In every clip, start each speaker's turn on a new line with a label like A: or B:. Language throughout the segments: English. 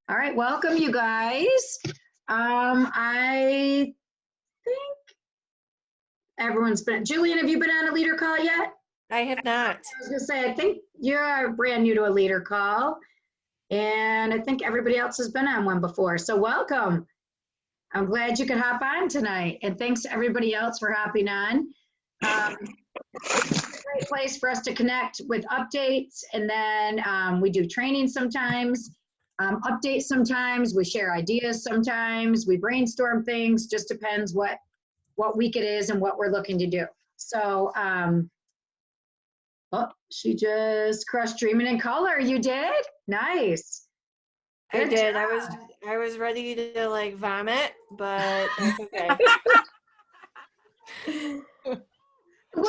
A: All right, welcome you guys. I think everyone's been, Julian, have you been on a leader call yet?
B: I have not.
A: I was gonna say, I think you're brand new to a leader call, and I think everybody else has been on one before, so welcome. I'm glad you could hop on tonight, and thanks to everybody else for hopping on. It's a great place for us to connect with updates, and then we do training sometimes, updates sometimes, we share ideas sometimes, we brainstorm things, just depends what week it is and what we're looking to do. So, oh, she just crushed Dreaming in Color. You did? Nice.
B: I did. I was ready to like vomit, but that's okay.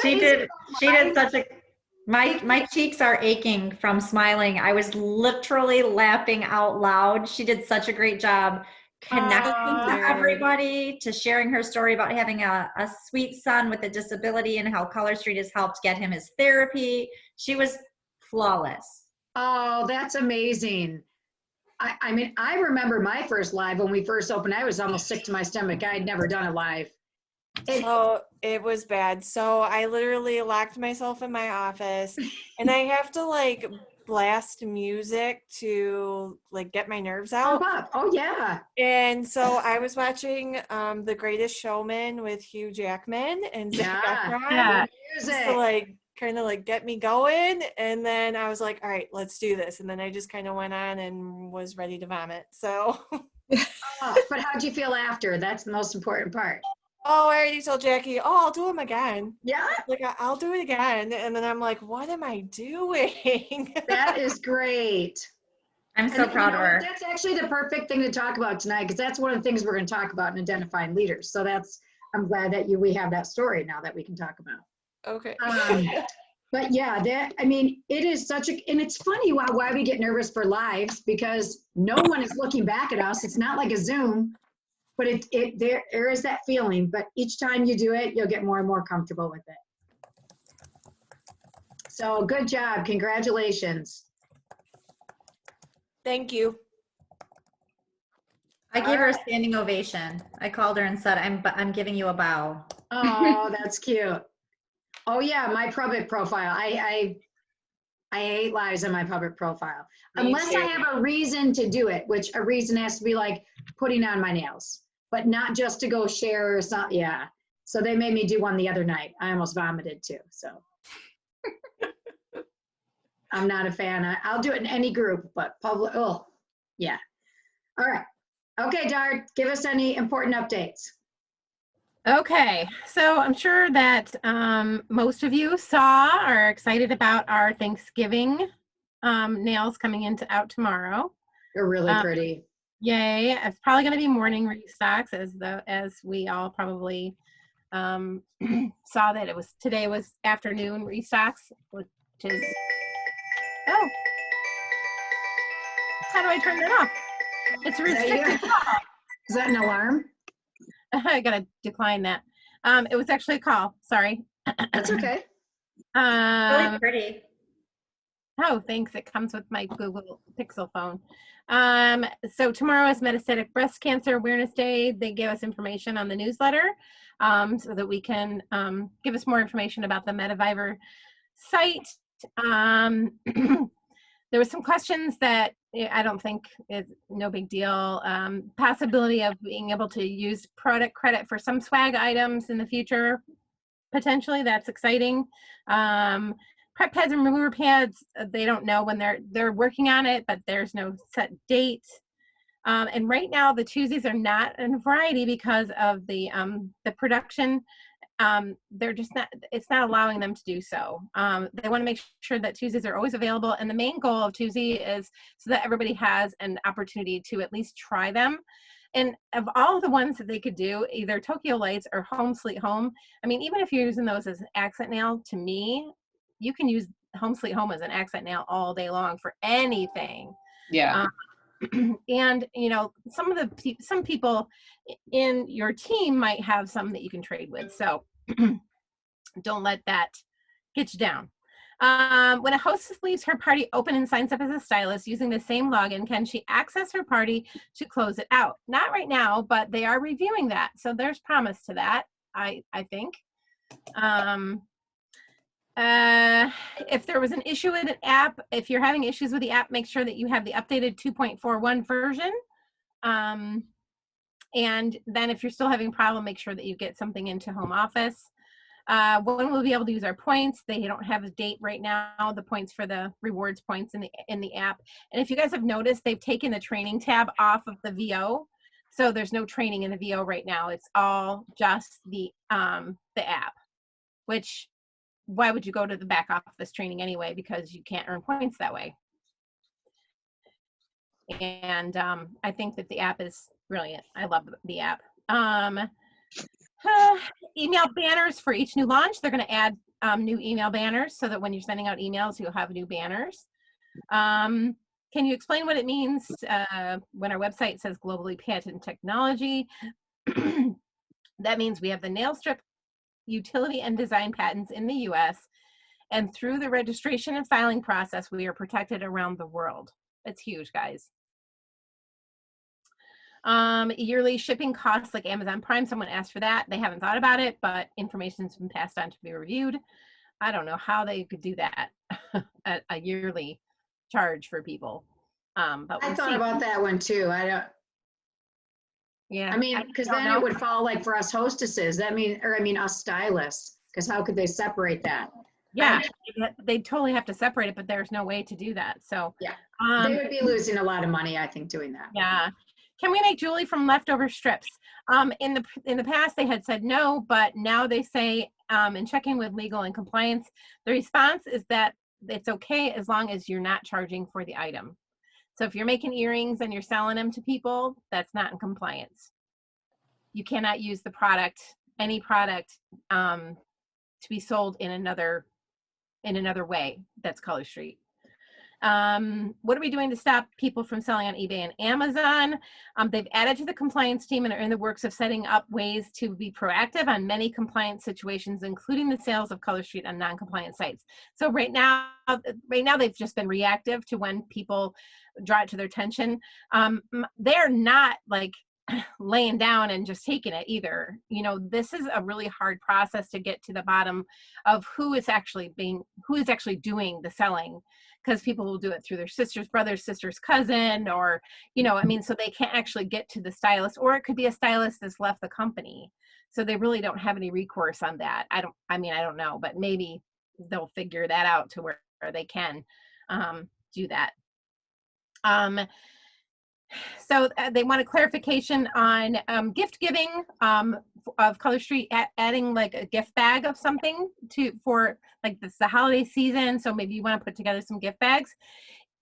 C: She did such a, my cheeks are aching from smiling. I was literally laughing out loud. She did such a great job connecting to everybody, to sharing her story about having a sweet son with a disability and how Color Street has helped get him his therapy. She was flawless.
A: Oh, that's amazing. I mean, I remember my first live when we first opened. I was almost sick to my stomach. I had never done a live.
B: So it was bad. So I literally locked myself in my office and I have to like blast music to like get my nerves out.
A: Oh yeah.
B: And so I was watching The Greatest Showman with Hugh Jackman and Zac Efron. Just to like kind of like get me going. And then I was like, all right, let's do this. And then I just kind of went on and was ready to vomit. So
A: but how'd you feel after? That's the most important part.
B: Oh, I already told Jackie, I'll do them again.
A: Yeah?
B: Like, I'll do it again. And then I'm like, what am I doing?
A: That is great.
C: I'm so proud of her.
A: That's actually the perfect thing to talk about tonight, because that's one of the things we're going to talk about in identifying leaders. So I'm glad that we have that story now that we can talk about.
B: Okay.
A: But yeah, it is and it's funny why we get nervous for lives, because no one is looking back at us. It's not like a Zoom. But there is that feeling, but each time you do it, you'll get more and more comfortable with it. So good job, congratulations.
B: Thank you.
C: I gave her a standing ovation. I called her and said, I'm giving you a bow.
A: Oh, that's cute. Oh yeah, my public profile. I hate lives on my public profile. Unless I have a reason to do it, which a reason has to be like putting on my nails. But not just to go share or something. Yeah. So they made me do one the other night. I almost vomited too. So I'm not a fan. I'll do it in any group, but public, oh, yeah. All right. Okay, Dart, give us any important updates.
D: Okay, so I'm sure that most of you are excited about our Thanksgiving nails coming out tomorrow.
A: They're really pretty.
D: Yay! It's probably going to be morning restocks, as we all probably saw that today was afternoon restocks, which is how do I turn that off? It's a restricted call.
A: Is that an alarm?
D: I gotta decline that. It was actually a call. Sorry.
A: That's okay.
C: Really pretty.
D: Oh, thanks. It comes with my Google Pixel phone. So tomorrow is Metastatic Breast Cancer Awareness Day. They gave us information on the newsletter so that we can give us more information about the MetaViver site. There were some questions that I don't think is no big deal. Possibility of being able to use product credit for some swag items in the future. Potentially, that's exciting. Prep pads and remover pads, they don't know when they're working on it, but there's no set date. And right now the Tuesdays are not in variety because of the production. They're just not, it's not allowing them to do so. They want to make sure that Tuesdays are always available. And the main goal of Tuesday is so that everybody has an opportunity to at least try them. And of all of the ones that they could do, either Tokyo Lights or Home Sweet Home, I mean, even if you're using those as an accent nail, to me, you can use Home Sweet Home as an accent nail all day long for anything.
E: Yeah.
D: And some people in your team might have some that you can trade with. So don't let that get you down. When a hostess leaves her party open and signs up as a stylist using the same login, can she access her party to close it out? Not right now, but they are reviewing that. So there's promise to that, I think. If there was an issue with an app, if you're having issues with the app, make sure that you have the updated 2.41 version. And then if you're still having a problem, make sure that you get something into home office. When we'll be able to use our points, they don't have a date right now, the points for the rewards points in the app. And if you guys have noticed, they've taken the training tab off of the VO. So there's no training in the VO right now. It's all just the app, which why would you go to the back office training anyway? Because you can't earn points that way. And I think that the app is brilliant. I love the app. Email banners for each new launch. They're going to add new email banners so that when you're sending out emails, you'll have new banners. Can you explain what it means when our website says globally patented technology? That means we have the nail strip utility and design patents in the US, and through the registration and filing process, we are protected around the world. It's huge, guys. Yearly shipping costs like Amazon Prime, someone asked for that. They haven't thought about it, but information's been passed on to be reviewed. I don't know how they could do that at a yearly charge for people. But
A: I thought about that one too.
D: Yeah.
A: I mean, because then it would fall like for us hostesses. Us stylists. Because how could they separate that?
D: Yeah, they totally have to separate it, but there's no way to do that. So
A: yeah, they would be losing a lot of money, I think, doing that.
D: Yeah. Can we make jewelry from leftover strips? In the past, they had said no, but now they say, in checking with legal and compliance, the response is that it's okay as long as you're not charging for the item. So if you're making earrings and you're selling them to people, that's not in compliance. You cannot use the product, any product, to be sold in another way that's Color Street. What are we doing to stop people from selling on eBay and Amazon? They've added to the compliance team and are in the works of setting up ways to be proactive on many compliance situations, including the sales of Color Street on non-compliant sites. So right now they've just been reactive to when people draw it to their attention. They're not like laying down and just taking it either. You know, this is a really hard process to get to the bottom of who is actually doing the selling, because people will do it through their sister's brother, sister's cousin, or, you know, I mean, so they can't actually get to the stylist, or it could be a stylist that's left the company. So they really don't have any recourse on that. I don't know, but maybe they'll figure that out to where they can do that. So they want a clarification on gift giving of Color Street, adding like a gift bag of something for like this the holiday season. So maybe you want to put together some gift bags.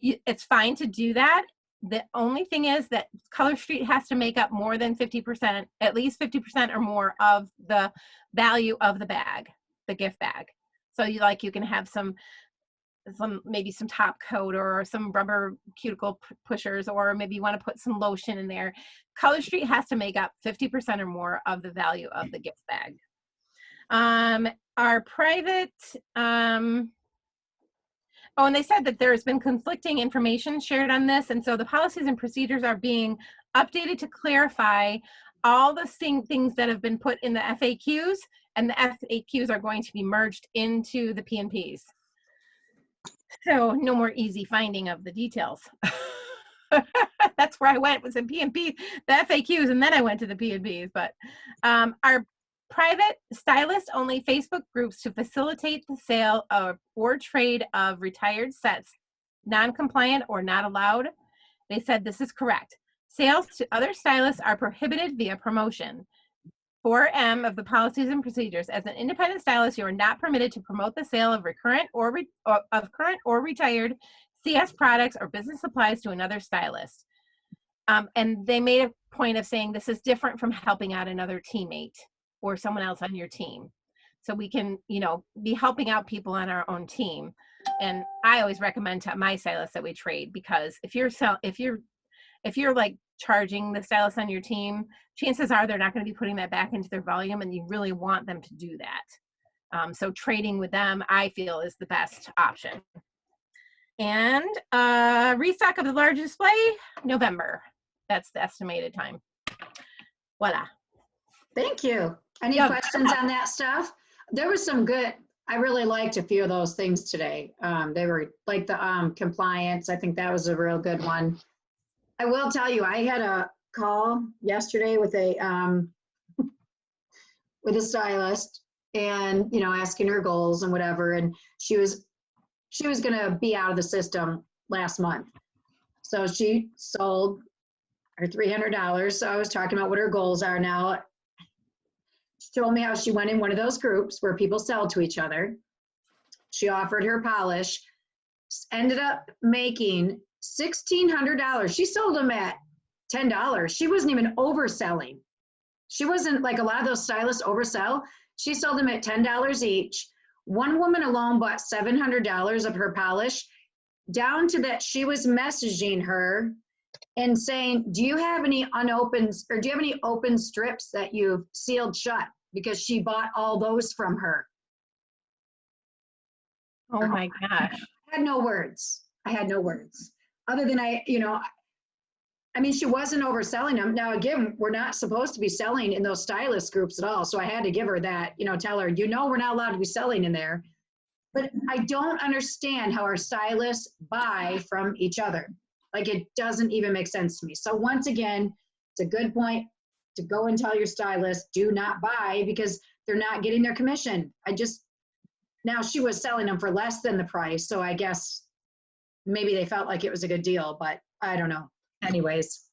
D: It's fine to do that. The only thing is that Color Street has to make up more than 50%, at least 50% or more of the value of the bag, the gift bag. So you can have maybe some top coat or some rubber cuticle pushers, or maybe you want to put some lotion in there. Color Street has to make up 50% or more of the value of the gift bag. Our private, and they said that there's been conflicting information shared on this, and so the policies and procedures are being updated to clarify all the things that have been put in the FAQs, and the FAQs are going to be merged into the P&Ps. So no more easy finding of the details. That's where I went, was in P&P, the FAQs, and then I went to the P&Ps. But our private stylist only Facebook groups to facilitate the sale of or trade of retired sets, non-compliant or not allowed. They said this is correct. Sales to other stylists are prohibited via promotion. 4M of the policies and procedures. As an independent stylist, you are not permitted to promote the sale of current or retired CS products or business supplies to another stylist. And they made a point of saying this is different from helping out another teammate or someone else on your team. So we can, be helping out people on our own team. And I always recommend to my stylists that we trade, because if you're like charging the stylist on your team, chances are they're not going to be putting that back into their volume, and you really want them to do that. So trading with them, I feel, is the best option. And restock of the large display, November. That's the estimated time. Voila.
A: Thank you. Any questions on that stuff? There was some good, I really liked a few of those things today. They were like the compliance. I think that was a real good one. I will tell you, I had a call yesterday with a stylist, and asking her goals and whatever, and she was going to be out of the system last month. So she sold her $300. So I was talking about what her goals are now. She told me how she went in one of those groups where people sell to each other. She offered her polish, ended up making $1,600. She sold them at $10. She wasn't even overselling. She wasn't like a lot of those stylists oversell. She sold them at $10 each. One woman alone bought $700 of her polish, down to that she was messaging her and saying, do you have any unopened, or do you have any open strips that you've sealed shut? Because she bought all those from her.
D: Oh my gosh.
A: I had no words. Other than she wasn't overselling them. Now, again, we're not supposed to be selling in those stylist groups at all. So I had to give her that, tell her, we're not allowed to be selling in there. But I don't understand how our stylists buy from each other. Like, it doesn't even make sense to me. So once again, it's a good point to go and tell your stylist, do not buy, because they're not getting their commission. Now she was selling them for less than the price. So I guess maybe they felt like it was a good deal, but I don't know. Anyways,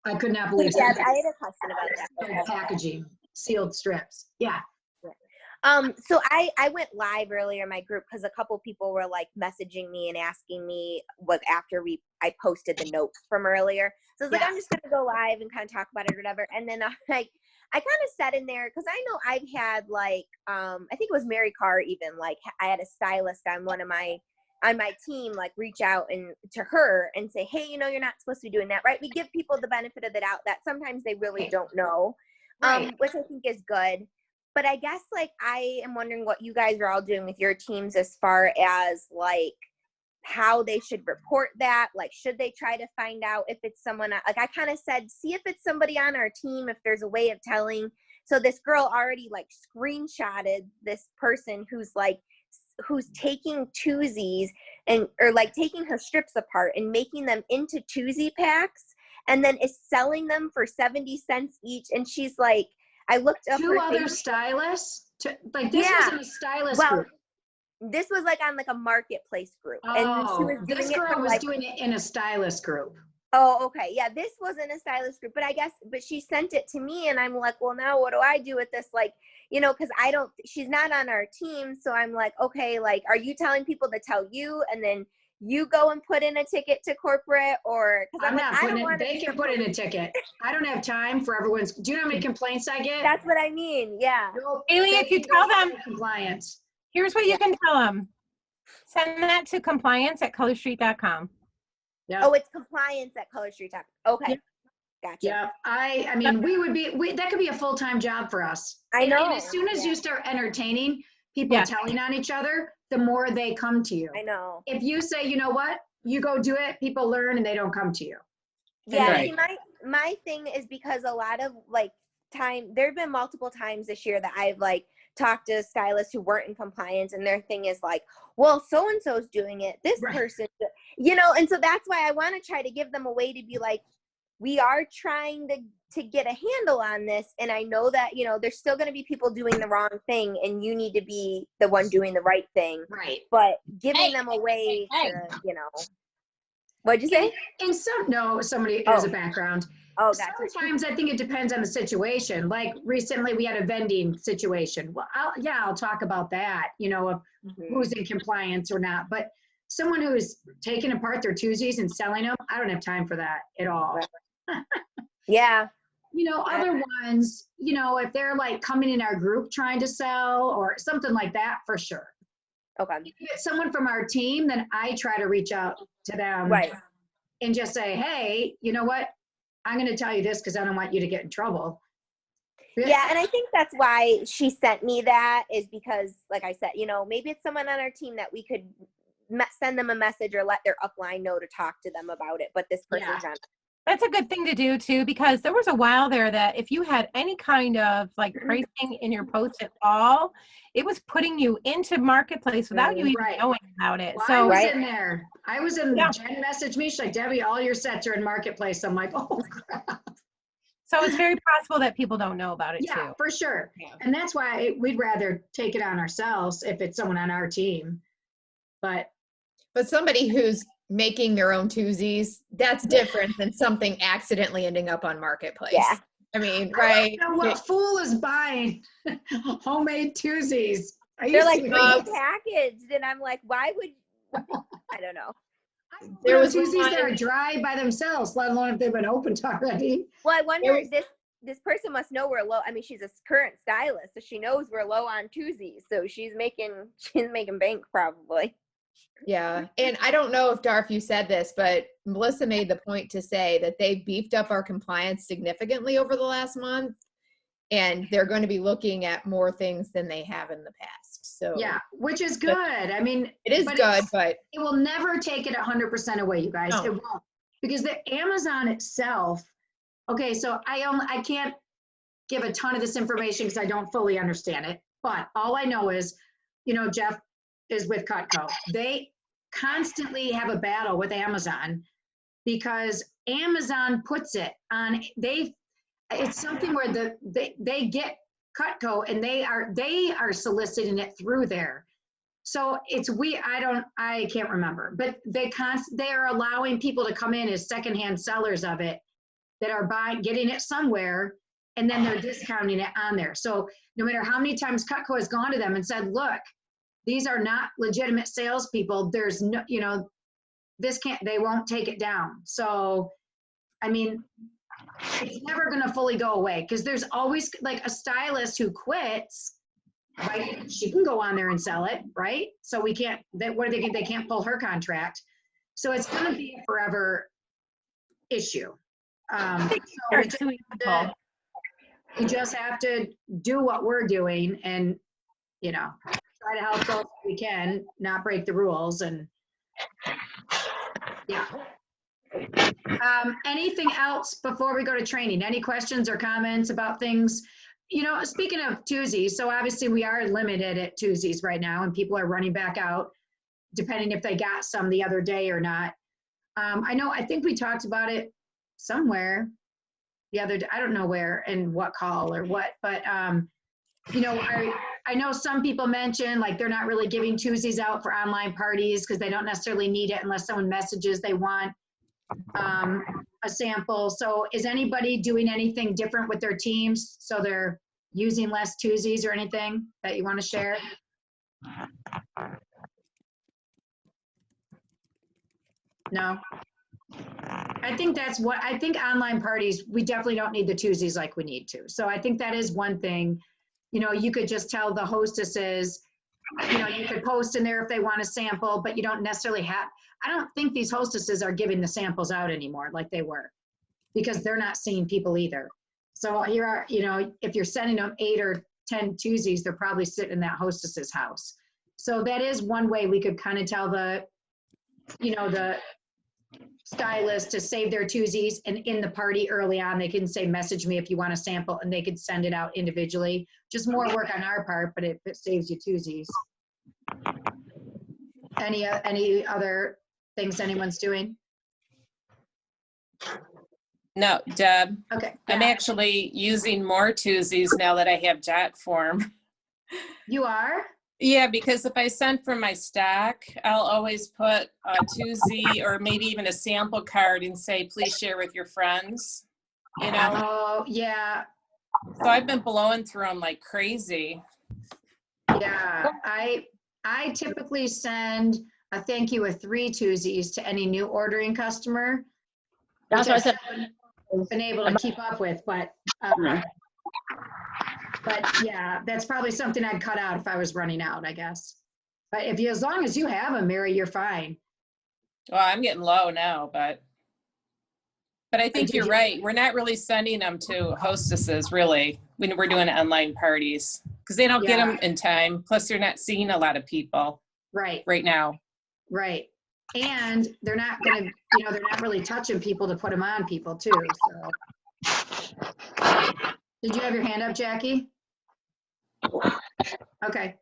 A: I could not believe
E: I had a question about that.
A: Packaging, sealed strips. Yeah.
E: So I went live earlier in my group because a couple people were like messaging me and asking me what after I posted the notes from earlier. So I was like, I'm just gonna go live and kind of talk about it or whatever. And then I kind of said in there, because I know I've had like I think it was Mary Carr, even like I had a stylist on my team like reach out to her and say, hey, you're not supposed to be doing that, right? We give people the benefit of the doubt that sometimes they really don't know, which I think is good. But I guess like I am wondering what you guys are all doing with your teams as far as like how they should report that. Like, should they try to find out if it's someone, like I kind of said, see if it's somebody on our team, if there's a way of telling. So this girl already like screenshotted this person who's taking twosies or like taking her strips apart and making them into twosie packs and then is selling them for 70 cents each. And she's like, I looked up
A: two other stylists. This was in a stylist group.
E: This was like on like a marketplace group.
A: Oh,
E: and she was
A: this girl was doing it in a stylist group.
E: Oh, okay. Yeah, this wasn't a stylist group, but she sent it to me and I'm like, well, now what do I do with this? Like, because she's not on our team. So I'm like, okay, like, are you telling people to tell you and then you go and put in a ticket to corporate, or because
A: they can put in a ticket. I don't have time for everyone's. Do you know how many complaints I get?
E: That's what I mean. Yeah.
D: Haley, if you tell them
A: compliance,
D: here's what you can tell them. Send that to compliance@colorstreet.com.
A: Yeah.
E: Oh, it's compliance@colorstreet.com. Okay. Yep. Gotcha.
A: Yeah. I mean, that could be a full-time job for us.
E: I know.
A: And as soon as you start entertaining people telling on each other, the more they come to you.
E: I know.
A: If you say, you know what, you go do it, people learn and they don't come to you.
E: Yeah. Right. See, my thing is because a lot of like there have been multiple times this year that I've like talked to stylists who weren't in compliance and their thing is like, well, so-and-so's doing it, this person, and so that's why I want to try to give them a way to be like, we are trying to get a handle on this. And I know that, there's still going to be people doing the wrong thing and you need to be the one doing the right thing.
A: Right.
E: But giving them a way to, what'd you say?
A: Somebody has a background.
E: Oh, gotcha.
A: Sometimes I think it depends on the situation. Like recently we had a vending situation. Well, I'll talk about that, of who's in compliance or not. But someone who is taking apart their twosies and selling them, I don't have time for that at all.
E: Yeah.
A: Other ones, if they're like coming in our group trying to sell or something like that, for sure.
E: Okay.
A: If it's someone from our team, then I try to reach out to them and just say, hey, you know what? I'm going to tell you this because I don't want you to get in trouble.
E: Yeah, and I think that's why she sent me that, is because, like I said, you know, maybe it's someone on our team that we could send them a message or let their upline know to talk to them about it. But this person's on.
D: That's a good thing to do too, because there was a while there that if you had any kind of like pricing in your post at all, it was putting you into marketplace without you even knowing about it.
A: Well,
D: so
A: I was in there. I was in. Jen messaged me. She's like, Debbie, all your sets are in marketplace. I'm like, oh crap.
D: So it's very possible that people don't know about it too.
A: Yeah, for sure. And that's why we'd rather take it on ourselves if it's someone on our team. But
F: somebody who's making their own twosies, that's different than something accidentally ending up on marketplace.
E: Yeah.
F: I mean, right?
A: You know what fool is buying homemade twosies?
E: They're like packaged, and I'm like, why would? I don't know.
A: There was twosies that are dry by themselves, let alone if they've been opened already.
E: Well, I wonder this person must know we're low. I mean, she's a current stylist, so she knows we're low on twosies. So she's making bank probably.
F: Yeah. And I don't know if Darf, you said this, but Melissa made the point to say that they beefed up our compliance significantly over the last month, and they're going to be looking at more things than they have in the past. So
A: yeah, which is good. I mean,
F: it is good, but
A: it will never take it 100% away, you guys. No. It won't, because the Amazon itself. Okay, so I can't give a ton of this information because I don't fully understand it. But all I know is, you know, Jeff is with Cutco. They constantly have a battle with Amazon because Amazon puts it on. It's something where they get Cutco and they are soliciting it through there. So it's I can't remember, but they are allowing people to come in as secondhand sellers of it that are getting it somewhere, and then they're discounting it on there. So no matter how many times Cutco has gone to them and said, look, these are not legitimate salespeople. There's no, you know, they won't take it down. So, I mean, it's never going to fully go away because there's always like a stylist who quits, right? She can go on there and sell it, right? So we can't, they can't pull her contract. So it's going to be a forever issue. We just have to do what we're doing and, you know, try to help those we can, not break the rules. And yeah. Anything else before we go to training? Any questions or comments about things? You know, speaking of twosies, so obviously we are limited at twosies right now and people are running back out depending if they got some the other day or not. I think we talked about it somewhere the other day. I don't know where and what call or what, but you know, I know some people mention like they're not really giving twosies out for online parties because they don't necessarily need it unless someone messages they want a sample. So is anybody doing anything different with their teams so they're using less twosies or anything that you want to share? No. I think online parties, we definitely don't need the twosies like we need to. So I think that is one thing, you know, you could just tell the hostesses, you know, you could post in there if they want a sample, but you don't necessarily have, I don't think these hostesses are giving the samples out anymore like they were because they're not seeing people either. So here are, you know, if you're sending them 8 or 10 twosies, they're probably sitting in that hostess's house. So that is one way we could kind of tell the, you know, the stylist to save their twosies, and in the party early on, they can say, message me if you want a sample, and they could send it out individually. Just more work on our part, but it saves you twosies. Any other things anyone's doing?
G: No, Deb.
A: Okay.
G: I'm actually using more twosies now that I have Jot form.
A: You are?
G: Yeah, because if I send for my stock, I'll always put a twosie or maybe even a sample card and say, please share with your friends, you know?
A: Oh, yeah.
G: So I've been blowing through them like crazy.
A: Yeah, I typically send a thank you with 3 twosies to any new ordering customer. That's what I said. Been able to keep up with, but yeah, that's probably something I'd cut out if I was running out, I guess. But as long as you have them, Mary, you're fine.
G: Well, I'm getting low now, but I think you're right. We're not really sending them to hostesses, really. when we're doing online parties, because they don't get them in time. Plus, they're not seeing a lot of people right now.
A: Right. And they're not going to, they're not really touching people to put them on people too. So, did you have your hand up, Jackie? Okay.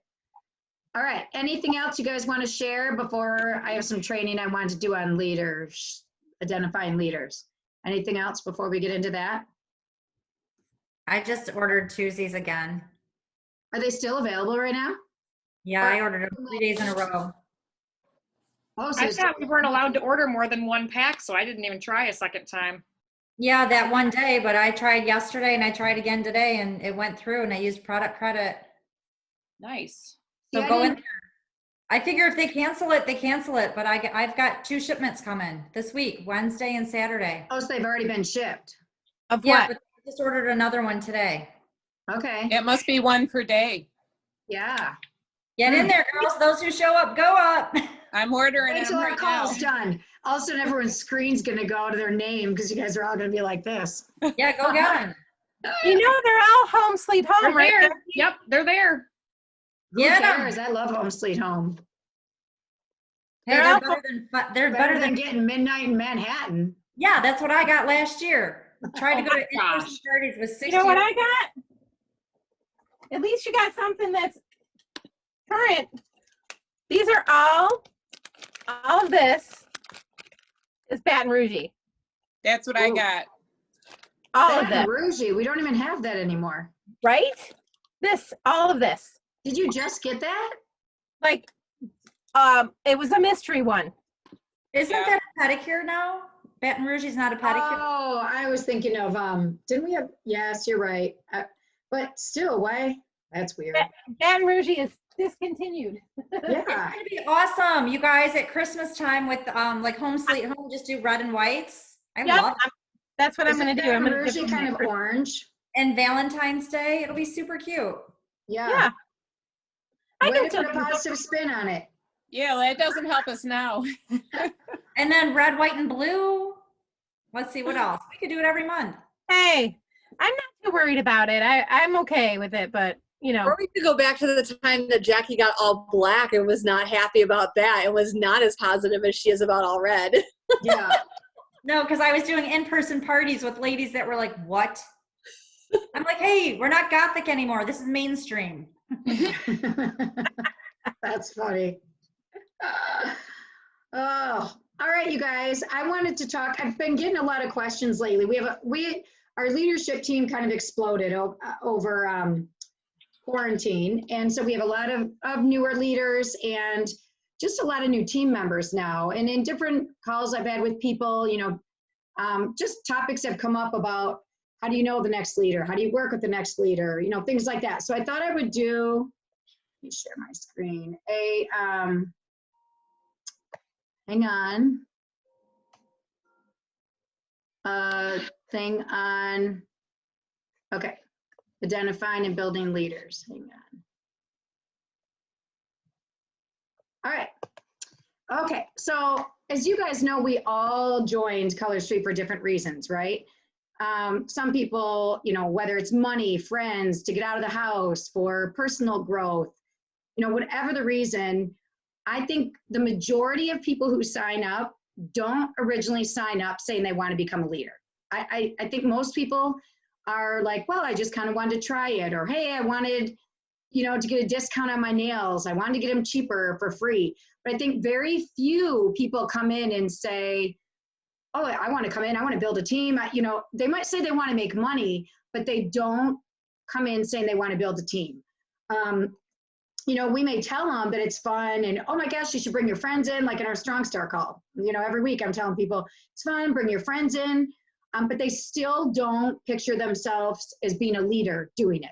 A: All right. Anything else you guys want to share before I have some training I want to do on leaders, identifying leaders? Anything else before we get into that?
C: I just ordered Tuesdays again.
A: Are they still available right now?
C: Yeah, I ordered them 3 days in a row.
A: Oh, so
H: I thought we weren't allowed to order more than one pack, so I didn't even try a second time.
C: Yeah, that one day, but I tried yesterday and I tried again today and it went through and I used product credit.
H: Nice.
C: So go in there. I figure if they cancel it, they cancel it, but I've got 2 shipments coming this week, Wednesday and Saturday.
A: Oh, so they've already been shipped.
D: Of
C: Yeah,
D: what?
C: but I just ordered another one today.
A: Okay.
G: It must be one per day.
A: Yeah.
C: Get in there, girls. Those who show up, go up.
G: I'm ordering
A: Wait
G: them
A: till our
G: right now.
A: call's done. All of a sudden, everyone's screen's going to go to their name because you guys are all going to be like this.
C: Yeah, go get them.
D: You know, they're all home sweet home,
H: They're
D: right?
H: there. Yep, they're there.
A: Who
C: Get 'em.
A: cares? I love Home Sweet Home.
C: Hey,
D: They're all
C: they're
A: Better than getting Midnight in Manhattan.
C: Yeah, that's what I got last year. Tried to go to in-person
H: gosh.
C: parties with 60.
D: You know what I got? At least you got something that's current. These are all of this is Baton Rouge.
G: That's what I
A: Ooh.
G: got.
D: All of
A: Baton
D: them,
A: Rouge, we don't even have that anymore.
D: right? All of this.
A: Did you just get that?
D: Like, it was a mystery one.
C: Isn't
G: Yeah.
C: that a pedicure now? Baton Rouge is not a pedicure.
A: Oh, I was thinking of, didn't we have, yes, you're right. But still, why? That's weird.
D: Baton Rouge is discontinued.
A: Yeah.
C: It's gonna be awesome, you guys, at Christmas time with like Home Sweet Home. Just do red and whites. I
D: Yep,
C: love it.
D: that's what I'm
A: Isn't
D: going to do. I'm
A: Baton
D: going to
A: Rouge kind of orange?
C: And Valentine's Day, it'll be super cute.
A: Yeah.
D: Yeah. I
A: Way
D: can
A: to
D: still
A: put a positive spin on it.
G: Yeah, that doesn't help us now.
C: And then red, white, and blue. Let's see what else. We could do it every month.
D: Hey, I'm not too worried about it. I'm okay with it, but you know.
I: Or we could go back to the time that Jackie got all black and was not happy about that and was not as positive as she is about all red.
A: Yeah.
C: No, because I was doing in-person parties with ladies that were like, what? I'm like, hey, we're not gothic anymore. This is mainstream.
A: That's funny. Oh, all right, you guys. I wanted to talk. I've been getting a lot of questions lately. Our leadership team kind of exploded over quarantine, and so we have a lot of newer leaders and just a lot of new team members now. And in different calls I've had with people, just topics have come up about how do you know the next leader? How do you work with the next leader? Things like that. So I thought I would do. Let me share my screen. Hang on. Thing on, okay. Identifying and building leaders. Hang on. All right. Okay, so as you guys know, we all joined Color Street for different reasons, right? Some people, whether it's money, friends, to get out of the house, for personal growth, whatever the reason, I think the majority of people who sign up don't originally sign up saying they want to become a leader. I think most people are like, well, I just kind of wanted to try it, or hey, I wanted, to get a discount on my nails. I wanted to get them cheaper for free. But I think very few people come in and say, oh, I want to come in, I want to build a team. They might say they want to make money, but they don't come in saying they want to build a team. We may tell them that it's fun and, oh my gosh, you should bring your friends in, like in our Strong Star call. Every week I'm telling people it's fun, bring your friends in, but they still don't picture themselves as being a leader doing it.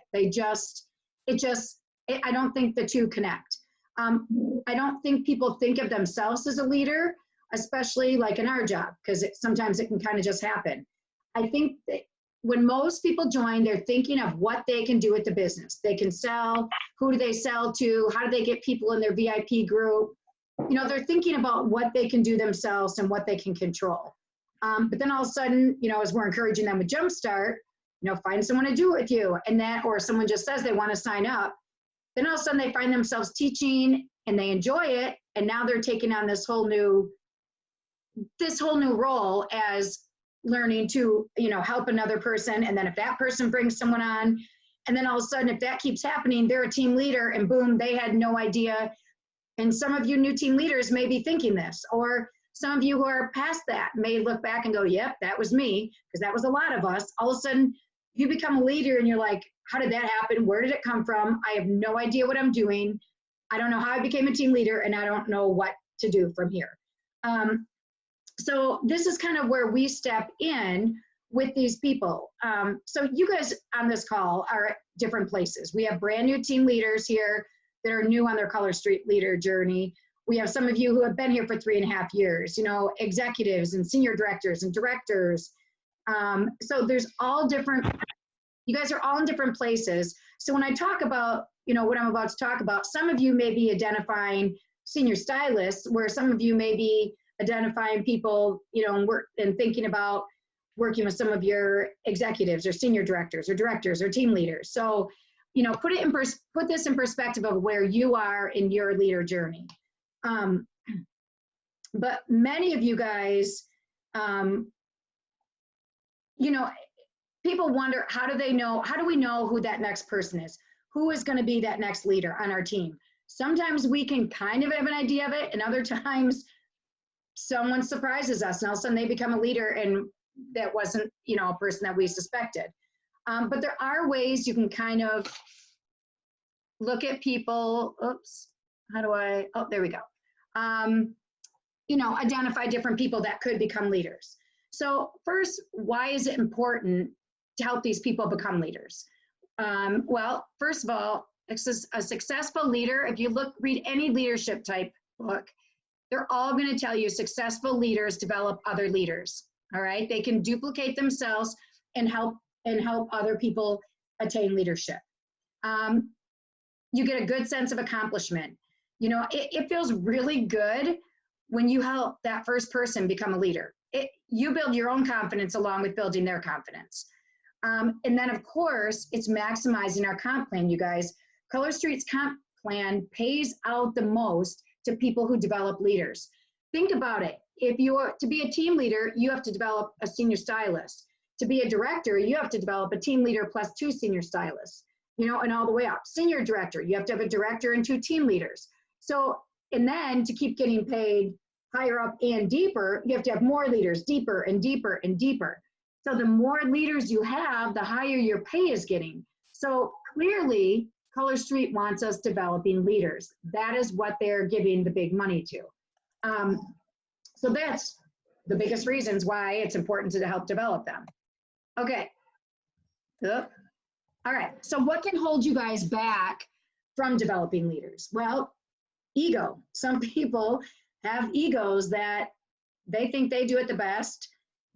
A: I don't think the two connect. I don't think people think of themselves as a leader, especially like in our job, because sometimes it can kind of just happen. I think that when most people join, they're thinking of what they can do with the business. They can sell, who do they sell to, how do they get people in their VIP group? They're thinking about what they can do themselves and what they can control. But then all of a sudden, as we're encouraging them with Jumpstart, find someone to do it with you, and that, or someone just says they want to sign up, then all of a sudden they find themselves teaching and they enjoy it, and now they're taking on this whole new role as learning to, help another person. And then if that person brings someone on, and then all of a sudden, if that keeps happening, they're a team leader, and boom, they had no idea. And some of you new team leaders may be thinking this, or some of you who are past that may look back and go, yep, that was me, because that was a lot of us. All of a sudden, you become a leader and you're like, how did that happen? Where did it come from? I have no idea what I'm doing. I don't know how I became a team leader, and I don't know what to do from here. So this is kind of where we step in with these people. So you guys on this call are at different places. We have brand new team leaders here that are new on their Color Street leader journey. We have some of you who have been here for 3.5 years, executives and senior directors and directors. So there's all different, you guys are all in different places. So when I talk about, what I'm about to talk about, some of you may be identifying senior stylists, where some of you may be identifying people, and thinking about working with some of your executives or senior directors or team leaders. So, put this in perspective of where you are in your leader journey. But many of you guys, people wonder, how do we know who that next person is? Who is going to be that next leader on our team? Sometimes we can kind of have an idea of it, and other times someone surprises us, and all of a sudden they become a leader, and that wasn't, a person that we suspected. But there are ways you can kind of look at people. Oops, there we go. Identify different people that could become leaders. So first, why is it important to help these people become leaders? Well, first of all, a successful leader, if you read any leadership type book, they're all going to tell you successful leaders develop other leaders. All right, they can duplicate themselves and help other people attain leadership. You get a good sense of accomplishment. It feels really good when you help that first person become a leader. You build your own confidence along with building their confidence. And then, of course, it's maximizing our comp plan, you guys. Color Street's comp plan pays out the most to people who develop leaders. Think about it. If you are to be a team leader, you have to develop a senior stylist. To be a director, you have to develop a team leader plus 2 senior stylists, and all the way up. Senior director, you have to have a director and 2 team leaders. So, and then to keep getting paid higher up and deeper, you have to have more leaders, deeper and deeper and deeper. So the more leaders you have, the higher your pay is getting. So clearly, Color Street wants us developing leaders. That is what they're giving the big money to. So that's the biggest reasons why it's important to help develop them. Okay. All right. So what can hold you guys back from developing leaders? Well, ego. Some people have egos that they think they do it the best.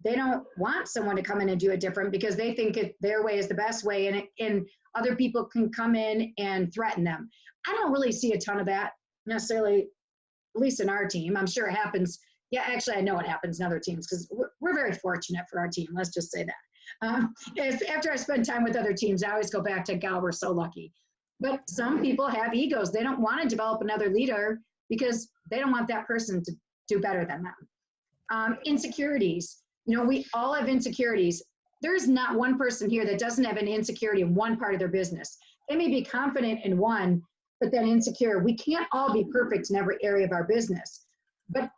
A: They don't want someone to come in and do it different because they think their way is the best way, and other people can come in and threaten them. I don't really see a ton of that necessarily, at least in our team. I'm sure it happens. Yeah, actually, I know it happens in other teams because we're very fortunate for our team. Let's just say that. After I spend time with other teams, I always go back to, God, we're so lucky. But some people have egos. They don't want to develop another leader because they don't want that person to do better than them. Insecurities. We all have insecurities. There's not one person here that doesn't have an insecurity in one part of their business. They may be confident in one, but then insecure. We can't all be perfect in every area of our business. But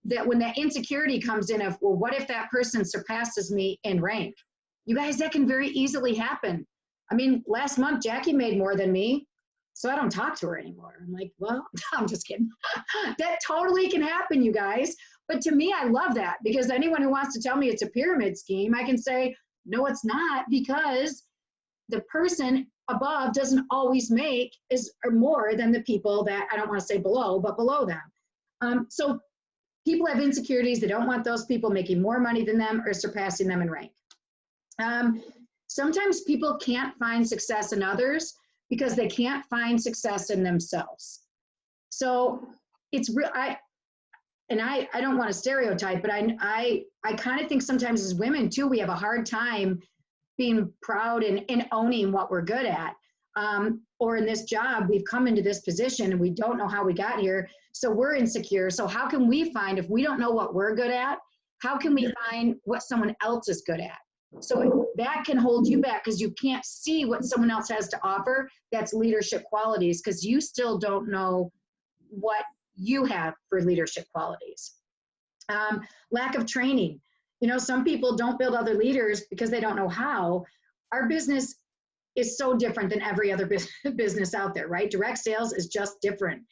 A: that when that insecurity comes in of, well, what if that person surpasses me in rank? You guys, that can very easily happen. I mean, last month, Jackie made more than me, so I don't talk to her anymore. I'm like, well, I'm just kidding. That totally can happen, you guys. But to me, I love that, because anyone who wants to tell me it's a pyramid scheme, I can say, no, it's not, because the person above doesn't always make or more than the people that, I don't want to say below, but below them. So people have insecurities. They don't want those people making more money than them or surpassing them in rank. Sometimes people can't find success in others because they can't find success in themselves. So it's real. I don't want to stereotype, but I kind of think sometimes as women too, we have a hard time being proud and owning what we're good at. Or in this job, we've come into this position and we don't know how we got here. So we're insecure. So how can we find, if we don't know what we're good at, how can we find what someone else is good at? So that can hold you back because you can't see what someone else has to offer. That's leadership qualities, because you still don't know what you have for leadership qualities. Lack of training. You know, some people don't build other leaders because they don't know how. Our business is so different than every other business out there, right? Direct sales is just different.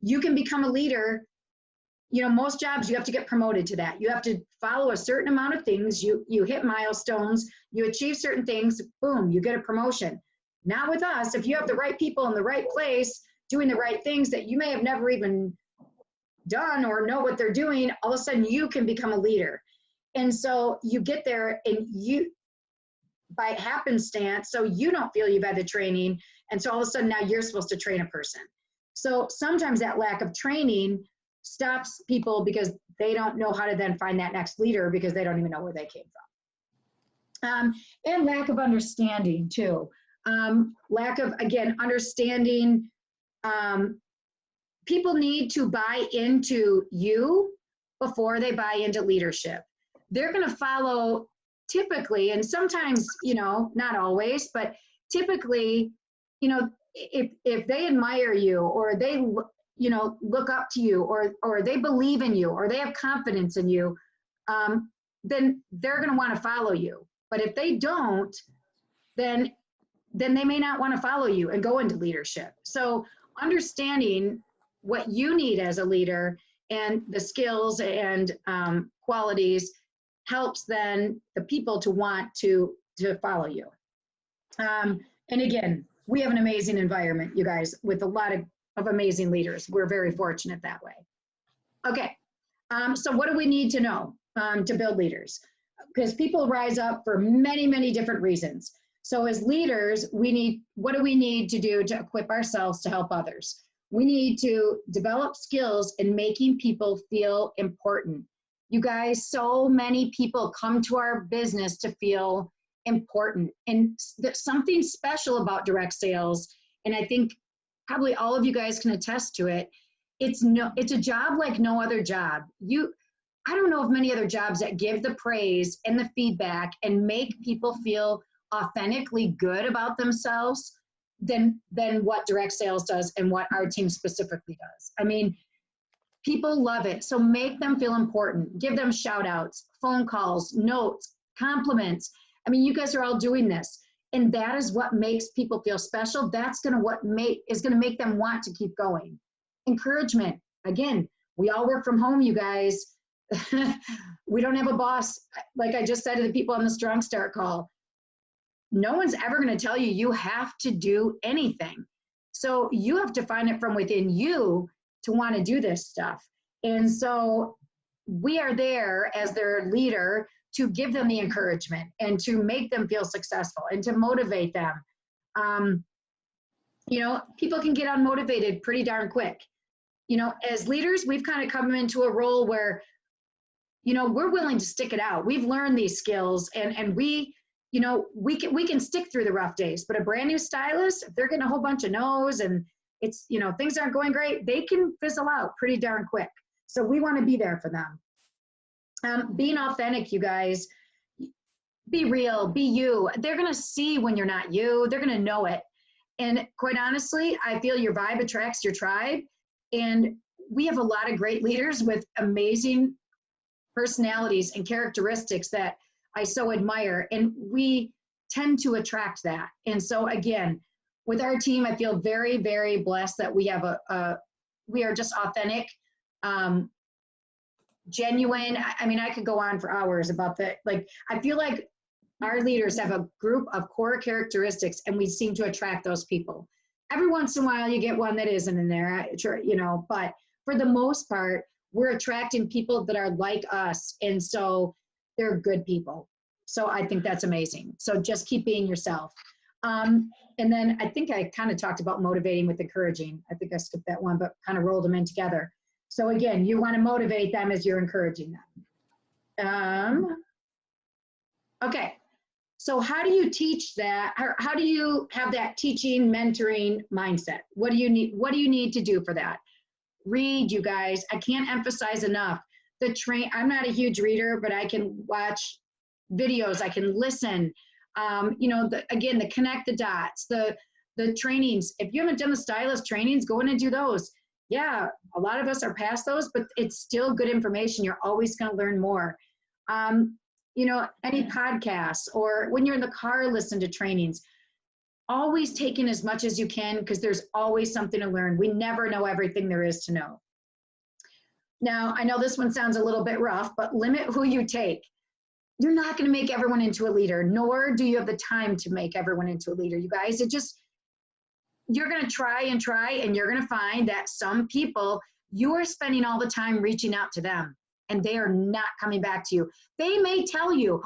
A: You can become a leader. You know, most jobs, you have to get promoted to that. You have to follow a certain amount of things. You hit milestones, you achieve certain things, boom, you get a promotion. Not with us. If you have the right people in the right place, doing the right things that you may have never even done or know what they're doing, all of a sudden you can become a leader. And so you get there and you, by happenstance, so you don't feel you've had the training, and so all of a sudden now you're supposed to train a person. So sometimes that lack of training stops people because they don't know how to then find that next leader because they don't even know where they came from. And lack of understanding too. Lack of, again, understanding. People need to buy into you before they buy into leadership. They're going to follow typically, and sometimes, you know, not always, but typically, you know, if they admire you or they, you know, look up to you or they believe in you or they have confidence in you, then they're going to want to follow you. But if they don't, then they may not want to follow you and go into leadership. So understanding what you need as a leader and the skills and qualities helps then the people to want to follow you. And again, we have an amazing environment, you guys, with a lot of amazing leaders. We're very fortunate that way. Okay, so what do we need to know to build leaders? Because people rise up for many, many different reasons. So as leaders, what do we need to do to equip ourselves to help others? We need to develop skills in making people feel important. You guys, so many people come to our business to feel important. And there's something special about direct sales. And I think probably all of you guys can attest to it. It's a job like no other job. I don't know of many other jobs that give the praise and the feedback and make people feel authentically good about themselves than what direct sales does and what our team specifically does. I mean, people love it. So make them feel important. Give them shout outs, phone calls, notes, compliments. I mean, you guys are all doing this. And that is what makes people feel special. That's going to make them want to keep going. Encouragement. Again, we all work from home, you guys. We don't have a boss. Like I just said to the people on the Strong Start call, no one's ever going to tell you you have to do anything. So you have to find it from within you to want to do this stuff. And so we are there as their leader to give them the encouragement and to make them feel successful and to motivate them. You know, people can get unmotivated pretty darn quick. You know, as leaders, we've kind of come into a role where, you know, we're willing to stick it out. We've learned these skills and we, you know, we can stick through the rough days, but a brand new stylist, if they're getting a whole bunch of no's and it's, you know, things aren't going great, they can fizzle out pretty darn quick. So we want to be there for them. Being authentic, you guys, be real, be you. They're going to see when you're not you, they're going to know it. And quite honestly, I feel your vibe attracts your tribe. And we have a lot of great leaders with amazing personalities and characteristics that I so admire, and we tend to attract that. And so again, with our team, I feel very, very blessed that we have we are just authentic, genuine. I mean, I could go on for hours about that. Like, I feel like our leaders have a group of core characteristics and we seem to attract those people. Every once in a while you get one that isn't in there, you know, but for the most part, we're attracting people that are like us. And so they're good people. So I think that's amazing. So just keep being yourself. And then I think I kind of talked about motivating with encouraging. I think I skipped that one, but kind of rolled them in together. So again, you want to motivate them as you're encouraging them. Okay. So how do you teach that? How do you have that teaching, mentoring mindset? What do you need? What do you need to do for that? Read, you guys. I can't emphasize enough. I'm not a huge reader, but I can watch videos. I can listen. You know, again, the connect the dots, the trainings. If you haven't done the stylist trainings, go in and do those. Yeah, a lot of us are past those, but it's still good information. You're always going to learn more. You know, any podcasts, or when you're in the car, listen to trainings. Always take in as much as you can, because there's always something to learn. We never know everything there is to know. Now, I know this one sounds a little bit rough, but limit who you take. You're not going to make everyone into a leader, nor do you have the time to make everyone into a leader, you guys. You're going to try, and you're going to find that some people, you are spending all the time reaching out to them, and they are not coming back to you. They may tell you,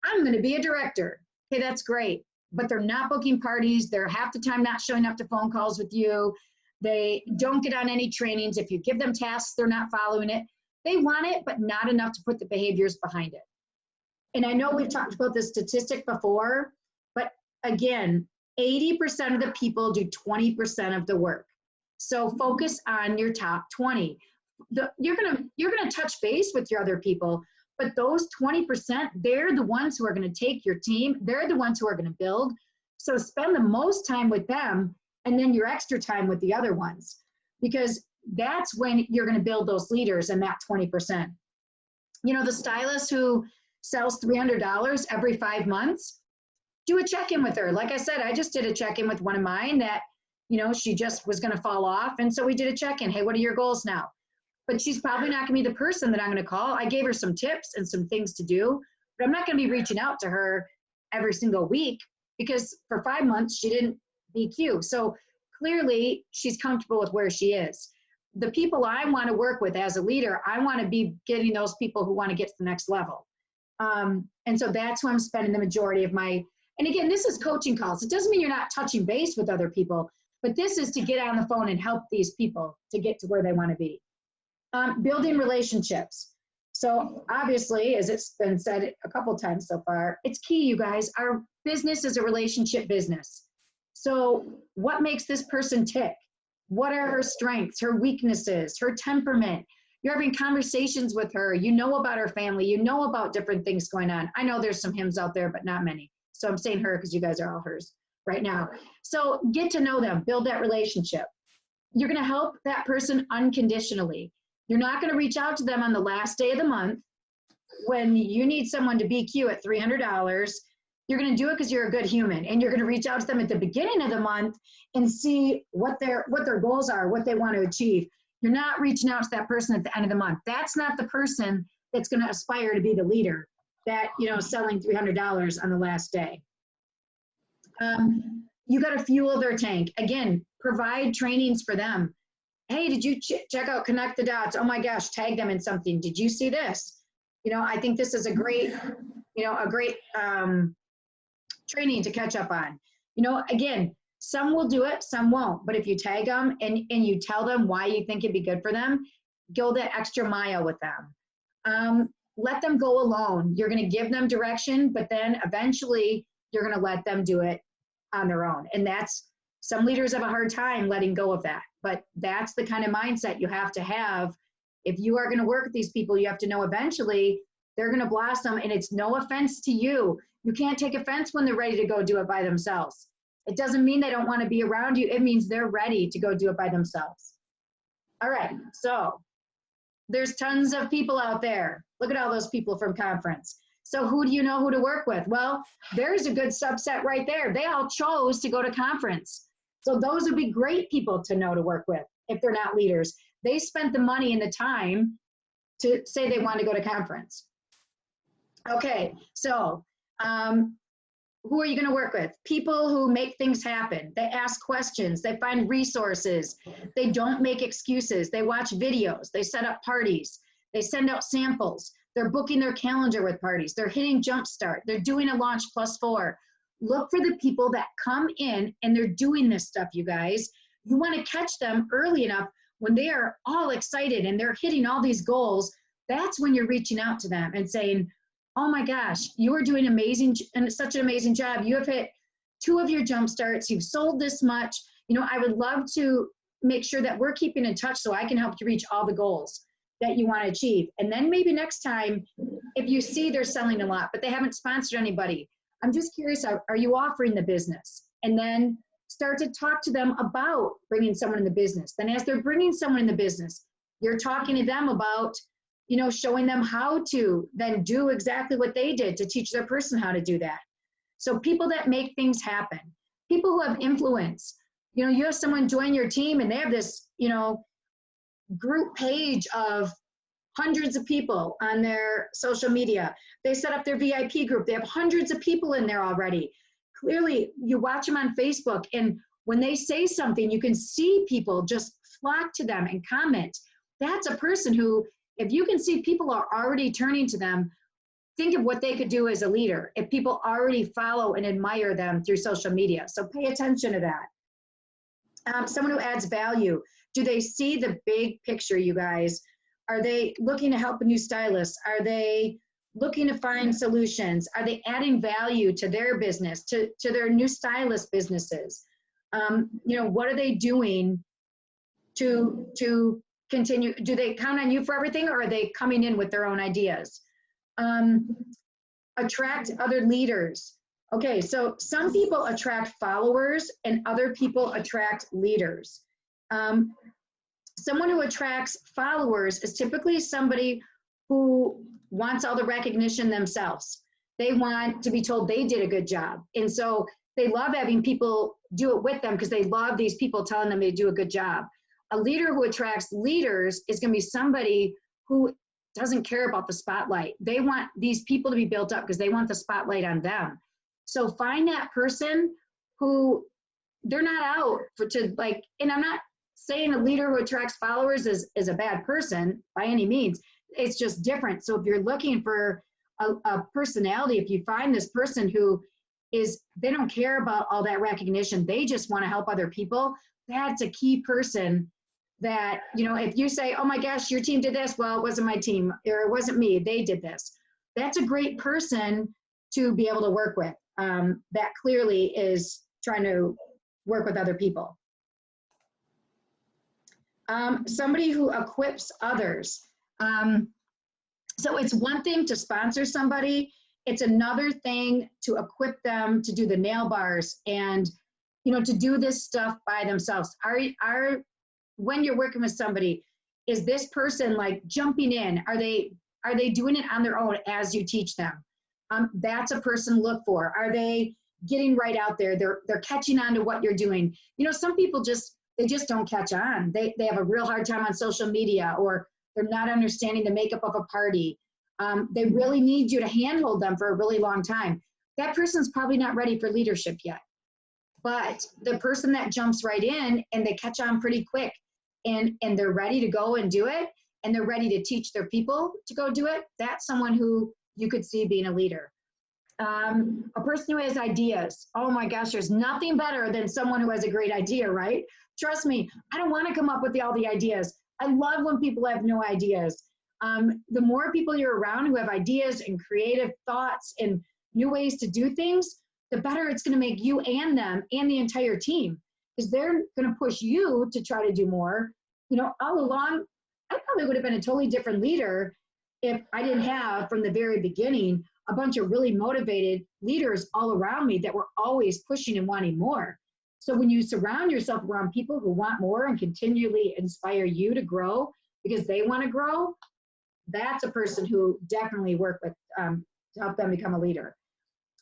A: I'm going to be a director. Okay, that's great. But they're not booking parties. They're half the time not showing up to phone calls with you. They don't get on any trainings. If you give them tasks, they're not following it. They want it, but not enough to put the behaviors behind it. And I know we've talked about this statistic before, but again, 80% of the people do 20% of the work. So focus on your top 20. You're gonna touch base with your other people, but those 20%, they're the ones who are gonna take your team. They're the ones who are gonna build. So spend the most time with them, and then your extra time with the other ones, because that's when you're gonna build those leaders in that 20%. You know, the stylist who sells $300 every 5 months, do a check-in with her. Like I said, I just did a check-in with one of mine that, you know, she just was gonna fall off. And so we did a check-in. Hey, what are your goals now? But she's probably not gonna be the person that I'm gonna call. I gave her some tips and some things to do, but I'm not gonna be reaching out to her every single week, because for 5 months, she didn't BQ. So clearly she's comfortable with where she is. The people I wanna work with as a leader, I wanna be getting those people who wanna get to the next level. And so that's who I'm spending the majority of my, and again, this is coaching calls. It doesn't mean you're not touching base with other people, but this is to get on the phone and help these people to get to where they want to be. Building relationships. So obviously, as it's been said a couple times so far, it's key, you guys. Our business is a relationship business. So what makes this person tick? What are her strengths, her weaknesses, her temperament? You're having conversations with her. You know about her family. You know about different things going on. I know there's some hymns out there, but not many. So I'm saying her because you guys are all hers right now. So get to know them, build that relationship. You're going to help that person unconditionally. You're not going to reach out to them on the last day of the month when you need someone to BQ at $300. You're going to do it because you're a good human, and you're going to reach out to them at the beginning of the month and see what their goals are, what they want to achieve. You're not reaching out to that person at the end of the month. That's not the person that's going to aspire to be the leader that, you know, selling $300 on the last day. You got to fuel their tank. Again, provide trainings for them. Hey, did you check out Connect the Dots? Oh my gosh, tag them in something. Did you see this? You know, I think this is a great, you know, training to catch up on. You know, again, some will do it, some won't. But if you tag them and you tell them why you think it'd be good for them, go that extra mile with them. Let them go alone. You're going to give them direction, but then eventually you're going to let them do it on their own. And that's, some leaders have a hard time letting go of that, but that's the kind of mindset you have to have. If you are going to work with these people, you have to know eventually they're going to blossom, and it's no offense to you. You can't take offense when they're ready to go do it by themselves. It doesn't mean they don't want to be around you. It means they're ready to go do it by themselves. All right, so there's tons of people out there. Look at all those people from conference. So who do you know who to work with? Well, there's a good subset right there. They all chose to go to conference. So those would be great people to know to work with if they're not leaders. They spent the money and the time to say they want to go to conference. Okay, so who are you going to work with? People who make things happen. They ask questions. They find resources. They don't make excuses. They watch videos. They set up parties. They send out samples. They're booking their calendar with parties. They're hitting Jumpstart. They're doing a Launch +4. Look for the people that come in and they're doing this stuff, you guys. You want to catch them early enough when they are all excited and they're hitting all these goals. That's when you're reaching out to them and saying, oh my gosh, you are doing amazing and such an amazing job. You have hit 2 of your jump starts. You've sold this much. You know, I would love to make sure that we're keeping in touch so I can help you reach all the goals that you want to achieve. And then maybe next time, if you see they're selling a lot, but they haven't sponsored anybody, I'm just curious, are you offering the business? And then start to talk to them about bringing someone in the business. Then as they're bringing someone in the business, you're talking to them about, you know, showing them how to then do exactly what they did to teach their person how to do that. So people that make things happen, people who have influence, you know, you have someone join your team and they have this, you know, group page of hundreds of people on their social media. They set up their VIP group. They have hundreds of people in there already. Clearly, you watch them on Facebook, and when they say something, you can see people just flock to them and comment. That's a person who, if you can see people are already turning to them, think of what they could do as a leader if people already follow and admire them through social media. So pay attention to that. Someone who adds value. Do they see the big picture, you guys? Are they looking to help a new stylist? Are they looking to find solutions? Are they adding value to their business, to their new stylist businesses? You know, what are they doing to continue? Do they count on you for everything, or are they coming in with their own ideas? Attract other leaders. Okay, so some people attract followers and other people attract leaders. Someone who attracts followers is typically somebody who wants all the recognition themselves. They want to be told they did a good job. And so they love having people do it with them because they love these people telling them they do a good job. A leader who attracts leaders is going to be somebody who doesn't care about the spotlight. They want these people to be built up because they want the spotlight on them. So find that person who they're not out for to like, and I'm not saying a leader who attracts followers is a bad person by any means. It's just different. So if you're looking for a personality, if you find this person who is, they don't care about all that recognition, they just want to help other people, that's a key person that, you know, if you say, oh my gosh, your team did this, well, it wasn't my team, or it wasn't me, they did this. That's a great person to be able to work with. That clearly is trying to work with other people. Somebody who equips others. So it's one thing to sponsor somebody. It's another thing to equip them to do the nail bars and, you know, to do this stuff by themselves. When you're working with somebody, is this person like jumping in? Are they doing it on their own as you teach them? That's a person to look for. Are they getting right out there? They're catching on to what you're doing. You know, some people they just don't catch on. They have a real hard time on social media, or they're not understanding the makeup of a party. They really need you to handhold them for a really long time. That person's probably not ready for leadership yet. But the person that jumps right in and they catch on pretty quick and they're ready to go and do it, and they're ready to teach their people to go do it, that's someone who you could see being a leader. A person who has ideas. Oh my gosh, there's nothing better than someone who has a great idea, right? Trust me, I don't want to come up with all the ideas. I love when people have no ideas. The more people you're around who have ideas and creative thoughts and new ways to do things, the better it's going to make you and them and the entire team, because they're going to push you to try to do more. You know, all along, I probably would have been a totally different leader if I didn't have, from the very beginning, a bunch of really motivated leaders all around me that were always pushing and wanting more. So when you surround yourself around people who want more and continually inspire you to grow because they want to grow, that's a person who definitely work with to help them become a leader.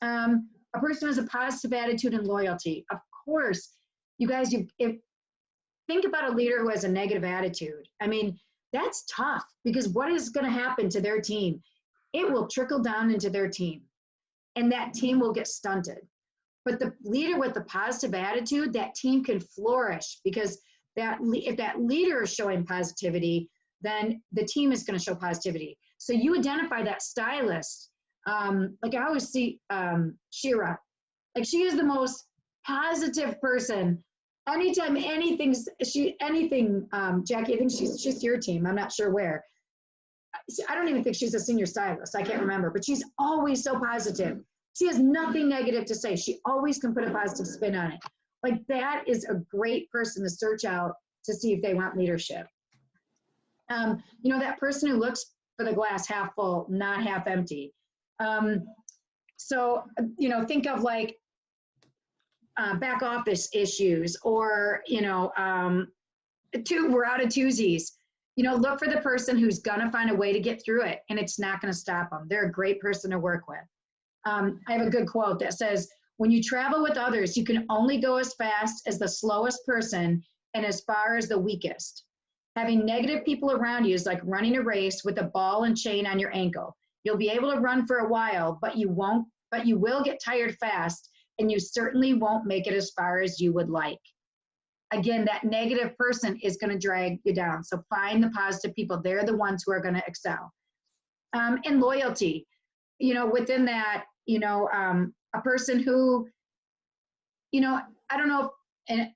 A: A person who has a positive attitude and loyalty. Of course, you guys, think about a leader who has a negative attitude. I mean, that's tough, because what is going to happen to their team? It will trickle down into their team, and that team will get stunted. But the leader with the positive attitude, that team can flourish, because if that leader is showing positivity, then the team is going to show positivity. So you identify that stylist. Like I always see Shira, like she is the most positive person. Anytime Jackie, I think she's your team. I'm not sure where. I don't even think she's a senior stylist. I can't remember, but she's always so positive. She has nothing negative to say. She always can put a positive spin on it. Like that is a great person to search out to see if they want leadership. You know, that person who looks for the glass half full, not half empty. So, you know, think of like back office issues or, you know, we're out of twosies. You know, look for the person who's gonna find a way to get through it and it's not gonna stop them. They're a great person to work with. I have a good quote that says, when you travel with others, you can only go as fast as the slowest person and as far as the weakest. Having negative people around you is like running a race with a ball and chain on your ankle. You'll be able to run for a while, but you will get tired fast, and you certainly won't make it as far as you would like. Again, that negative person is going to drag you down. So find the positive people. They're the ones who are going to excel. And loyalty, you know, within that, you know, a person who, you know, I don't know, and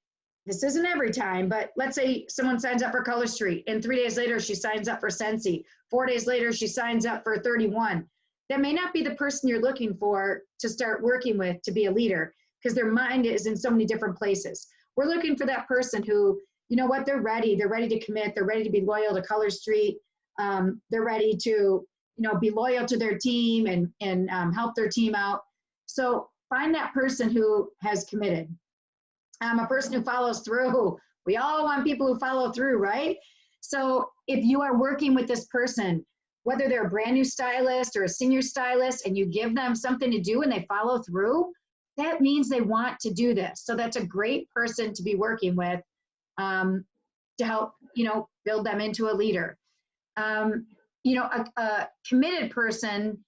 A: this isn't every time, but let's say someone signs up for Color Street and 3 days later she signs up for Scentsy. 4 days later she signs up for 31. That may not be the person you're looking for to start working with to be a leader because their mind is in so many different places. We're looking for that person who, you know what, they're ready to commit, they're ready to be loyal to Color Street. They're ready to, you know, be loyal to their team and help their team out. So find that person who has committed. A person who follows through. We all want people who follow through, right? So if you are working with this person, whether they're a brand new stylist or a senior stylist, and you give them something to do and they follow through, that means they want to do this. So that's a great person to be working with to help, you know, build them into a leader. You know, a committed person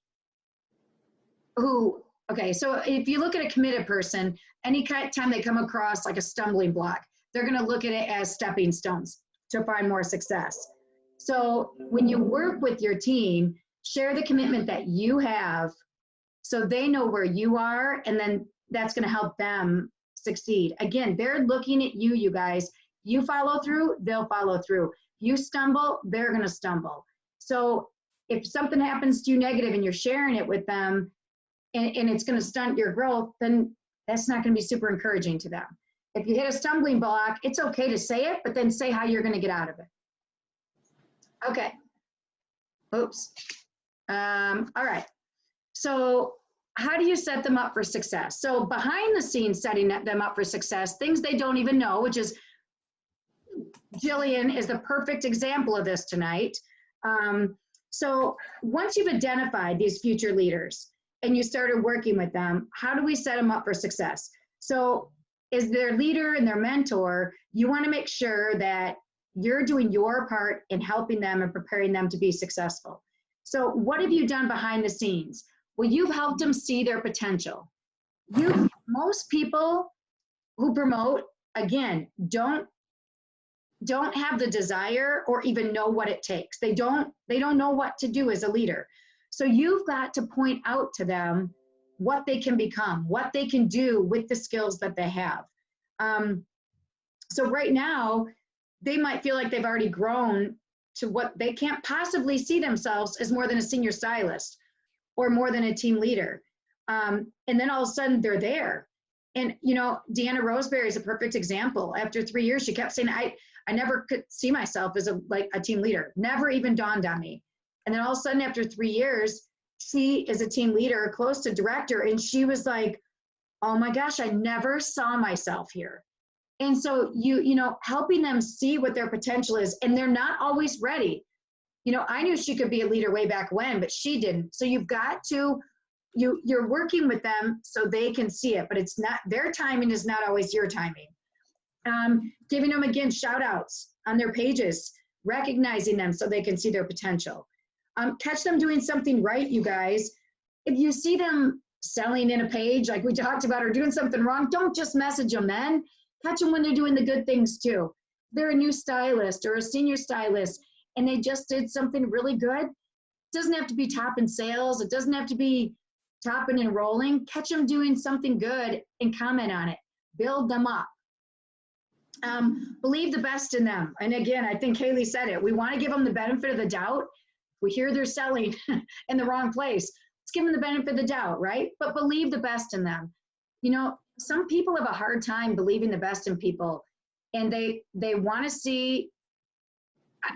A: who, okay, so if you look at a committed person, anytime they come across like a stumbling block, they're going to look at it as stepping stones to find more success. So when you work with your team, share the commitment that you have so they know where you are, and then that's going to help them succeed. Again, they're looking at you, you guys. You follow through, they'll follow through. You stumble, they're going to stumble. So if something happens to you negative and you're sharing it with them, and it's going to stunt your growth, then that's not going to be super encouraging to them. If you hit a stumbling block, it's okay to say it, but then say how you're going to get out of it. Okay. Oops. All right. So how do you set them up for success? So behind the scenes, setting them up for success, things they don't even know, which is, Jillian is the perfect example of this tonight. So once you've identified these future leaders, and you started working with them, how do we set them up for success? So as their leader and their mentor, you want to make sure that you're doing your part in helping them and preparing them to be successful. So what have you done behind the scenes? Well, you've helped them see their potential. Most people who promote, again, don't have the desire or even know what it takes. They don't know what to do as a leader. So you've got to point out to them what they can become, what they can do with the skills that they have. So right now, they might feel like they've already grown to what they can't possibly see themselves as more than a senior stylist or more than a team leader. And then all of a sudden they're there. And, you know, Deanna Roseberry is a perfect example. After 3 years, she kept saying, I never could see myself as a team leader. Never even dawned on me. And then all of a sudden, after 3 years, she is a team leader, close to director. And she was like, oh my gosh, I never saw myself here. And so you know, helping them see what their potential is, and they're not always ready. You know, I knew she could be a leader way back when, but she didn't. So you've got to, you're working with them so they can see it, but it's not, their timing is not always your timing. Giving them, again, shout outs on their pages, recognizing them so they can see their potential. Catch them doing something right, you guys. If you see them selling in a page like we talked about or doing something wrong, don't just message them then. Catch them when they're doing the good things too. If they're a new stylist or a senior stylist and they just did something really good, it doesn't have to be top in sales. It doesn't have to be top in enrolling. Catch them doing something good and comment on it. Build them up. Believe the best in them. And again, I think Haley said it. We want to give them the benefit of the doubt. we hear they're selling in the wrong place, let's give them the benefit of the doubt, right? But believe the best in them. You know, some people have a hard time believing the best in people, and they want to see,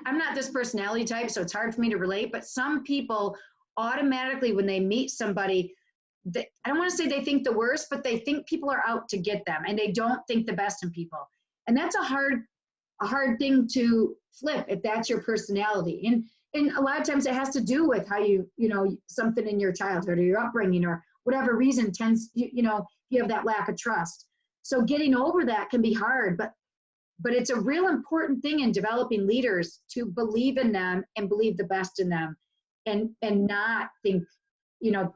A: I'm not this personality type, so it's hard for me to relate, but some people automatically, when they meet somebody, I don't want to say they think the worst, but they think people are out to get them, and they don't think the best in people. And that's a hard thing to flip if that's your personality. And a lot of times it has to do with how you know, something in your childhood or your upbringing or whatever reason tends, you know, you have that lack of trust. So getting over that can be hard, but it's a real important thing in developing leaders to believe in them and believe the best in them, and not think, you know,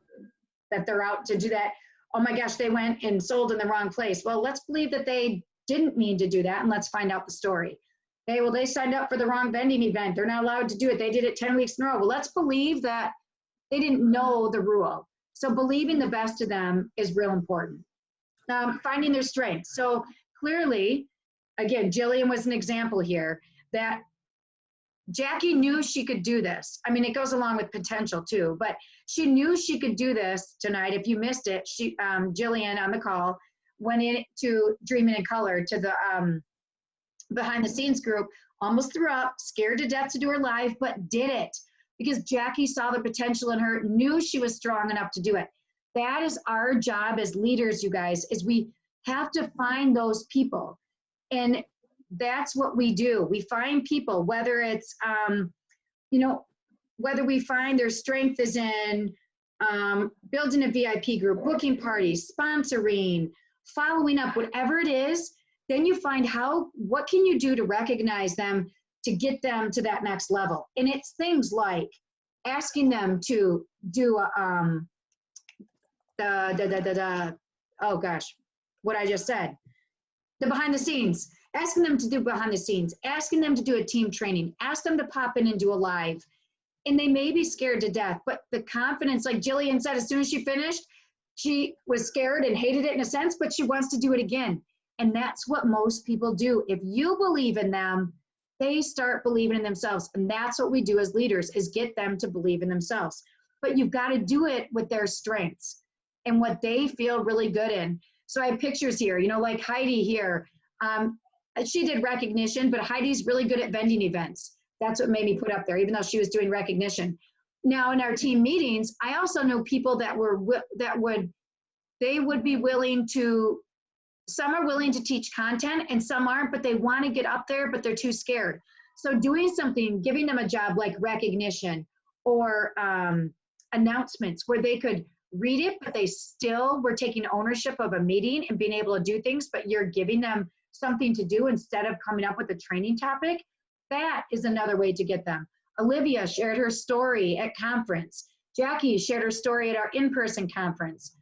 A: that they're out to do that. Oh my gosh, they went and sold in the wrong place. Well, let's believe that they didn't mean to do that, and let's find out the story. Okay, well, they signed up for the wrong vending event. They're not allowed to do it. They did it 10 weeks in a row. Well, let's believe that they didn't know the rule. So believing the best of them is real important. Finding their strengths. So clearly, again, Jillian was an example here that Jackie knew she could do this. I mean, it goes along with potential too, but she knew she could do this tonight. If you missed it, she, Jillian on the call went into Dreaming in Color to the behind the scenes group, almost threw up, scared to death to do her live, but did it because Jackie saw the potential in her, knew she was strong enough to do it. That is our job as leaders, you guys, is we have to find those people. And that's what we do. We find people, whether it's, you know, whether we find their strength is in building a VIP group, booking parties, sponsoring, following up, whatever it is, then you find what can you do to recognize them to get them to that next level. And it's things like asking them to do oh gosh, what I just said, the behind the scenes, asking them to do behind the scenes, asking them to do a team training, ask them to pop in and do a live. And they may be scared to death, but the confidence, like Jillian said, as soon as she finished, she was scared and hated it in a sense, but she wants to do it again. And that's what most people do. If you believe in them, they start believing in themselves. And that's what we do as leaders, is get them to believe in themselves. But you've got to do it with their strengths and what they feel really good in. So I have pictures here, you know, like Heidi here. She did recognition, but Heidi's really good at vending events. That's what made me put up there, even though she was doing recognition. Now in our team meetings, I also know people that would be willing to, some are willing to teach content and some aren't, but they want to get up there, but they're too scared. So doing something, giving them a job like recognition or announcements where they could read it, but they still were taking ownership of a meeting and being able to do things, but you're giving them something to do instead of coming up with a training topic. That is another way to get them. Olivia shared her story at conference. Jackie shared her story at our in-person conference.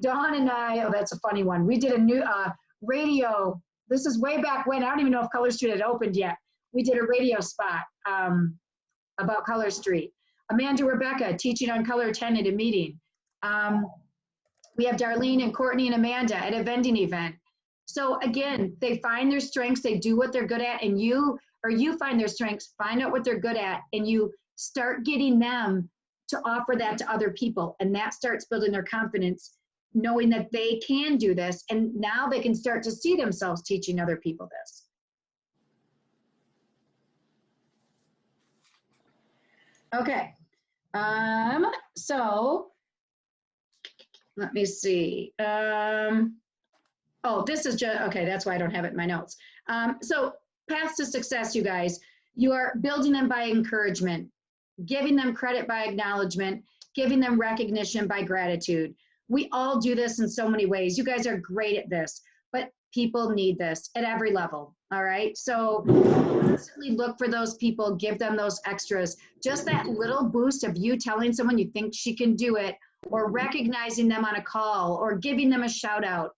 A: Dawn and I, oh, that's a funny one. We did a new radio. This is way back when. I don't even know if Color Street had opened yet. We did a radio spot about Color Street. Amanda Rebecca teaching on Color 10 at a meeting. We have Darlene and Courtney and Amanda at a vending event. So again, they find their strengths, they do what they're good at, and you find their strengths, find out what they're good at, and you start getting them to offer that to other people. And that starts building their confidence, knowing that they can do this. And now they can start to see themselves teaching other people this. Okay. So let me see. Oh, this is just, okay, that's why I don't have it in my notes. So paths to success, you guys, you are building them by encouragement, giving them credit by acknowledgement, giving them recognition by gratitude. We all do this in so many ways. You guys are great at this, but people need this at every level, all right? So constantly look for those people, give them those extras. Just that little boost of you telling someone you think she can do it, or recognizing them on a call, or giving them a shout out,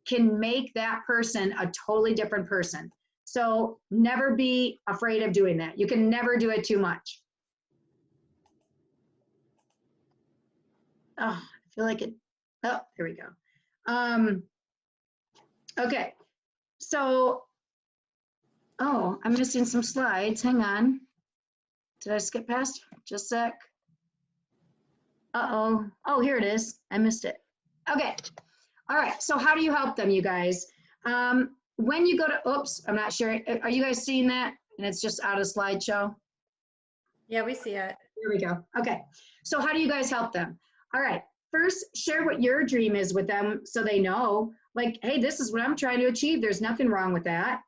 A: can make that person a totally different person. So never be afraid of doing that. You can never do it too much. Oh, I feel like it, oh, here we go. Okay, so, oh, I'm missing some slides, hang on. Did I skip past? just a sec. Uh-oh. Oh, here it is. I missed it. Okay. All right. So how do you help them, you guys? When you go to, oops, I'm not sure. Are you guys seeing that? And it's just out of slideshow.
C: Yeah, we see it.
A: Here we go. Okay. So how do you guys help them? All right. First, share what your dream is with them so they know, like, hey, this is what I'm trying to achieve. There's nothing wrong with that.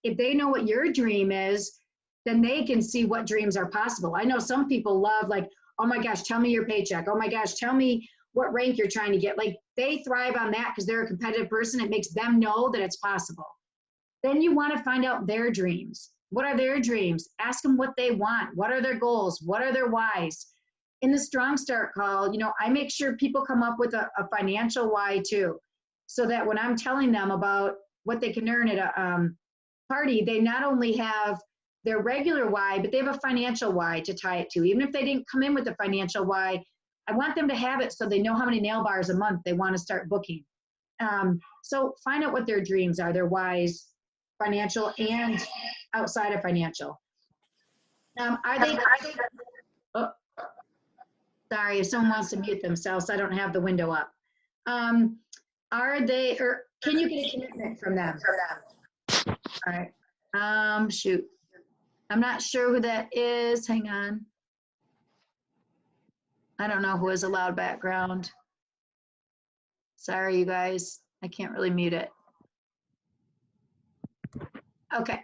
A: If they know what your dream is, then they can see what dreams are possible. I know some people love, like, oh my gosh, tell me your paycheck. Oh my gosh, tell me what rank you're trying to get. Like, they thrive on that because they're a competitive person. It makes them know that it's possible. Then you want to find out their dreams. What are their dreams? Ask them what they want. What are their goals? What are their whys? In the Strong Start call, you know, I make sure people come up with a financial why too, so that when I'm telling them about what they can earn at a party, they not only have their regular why, but they have a financial why to tie it to. Even if they didn't come in with a financial why, I want them to have it so they know how many nail bars a month they want to start booking. So find out what their dreams are, their whys, financial and outside of financial. Are they oh, sorry, if someone wants to mute themselves, I don't have the window up. Are they, or can you get a commitment from them? All right. Shoot. I'm not sure who that is. Hang on. I don't know who has a loud background. Sorry, you guys. I can't really mute it. Okay.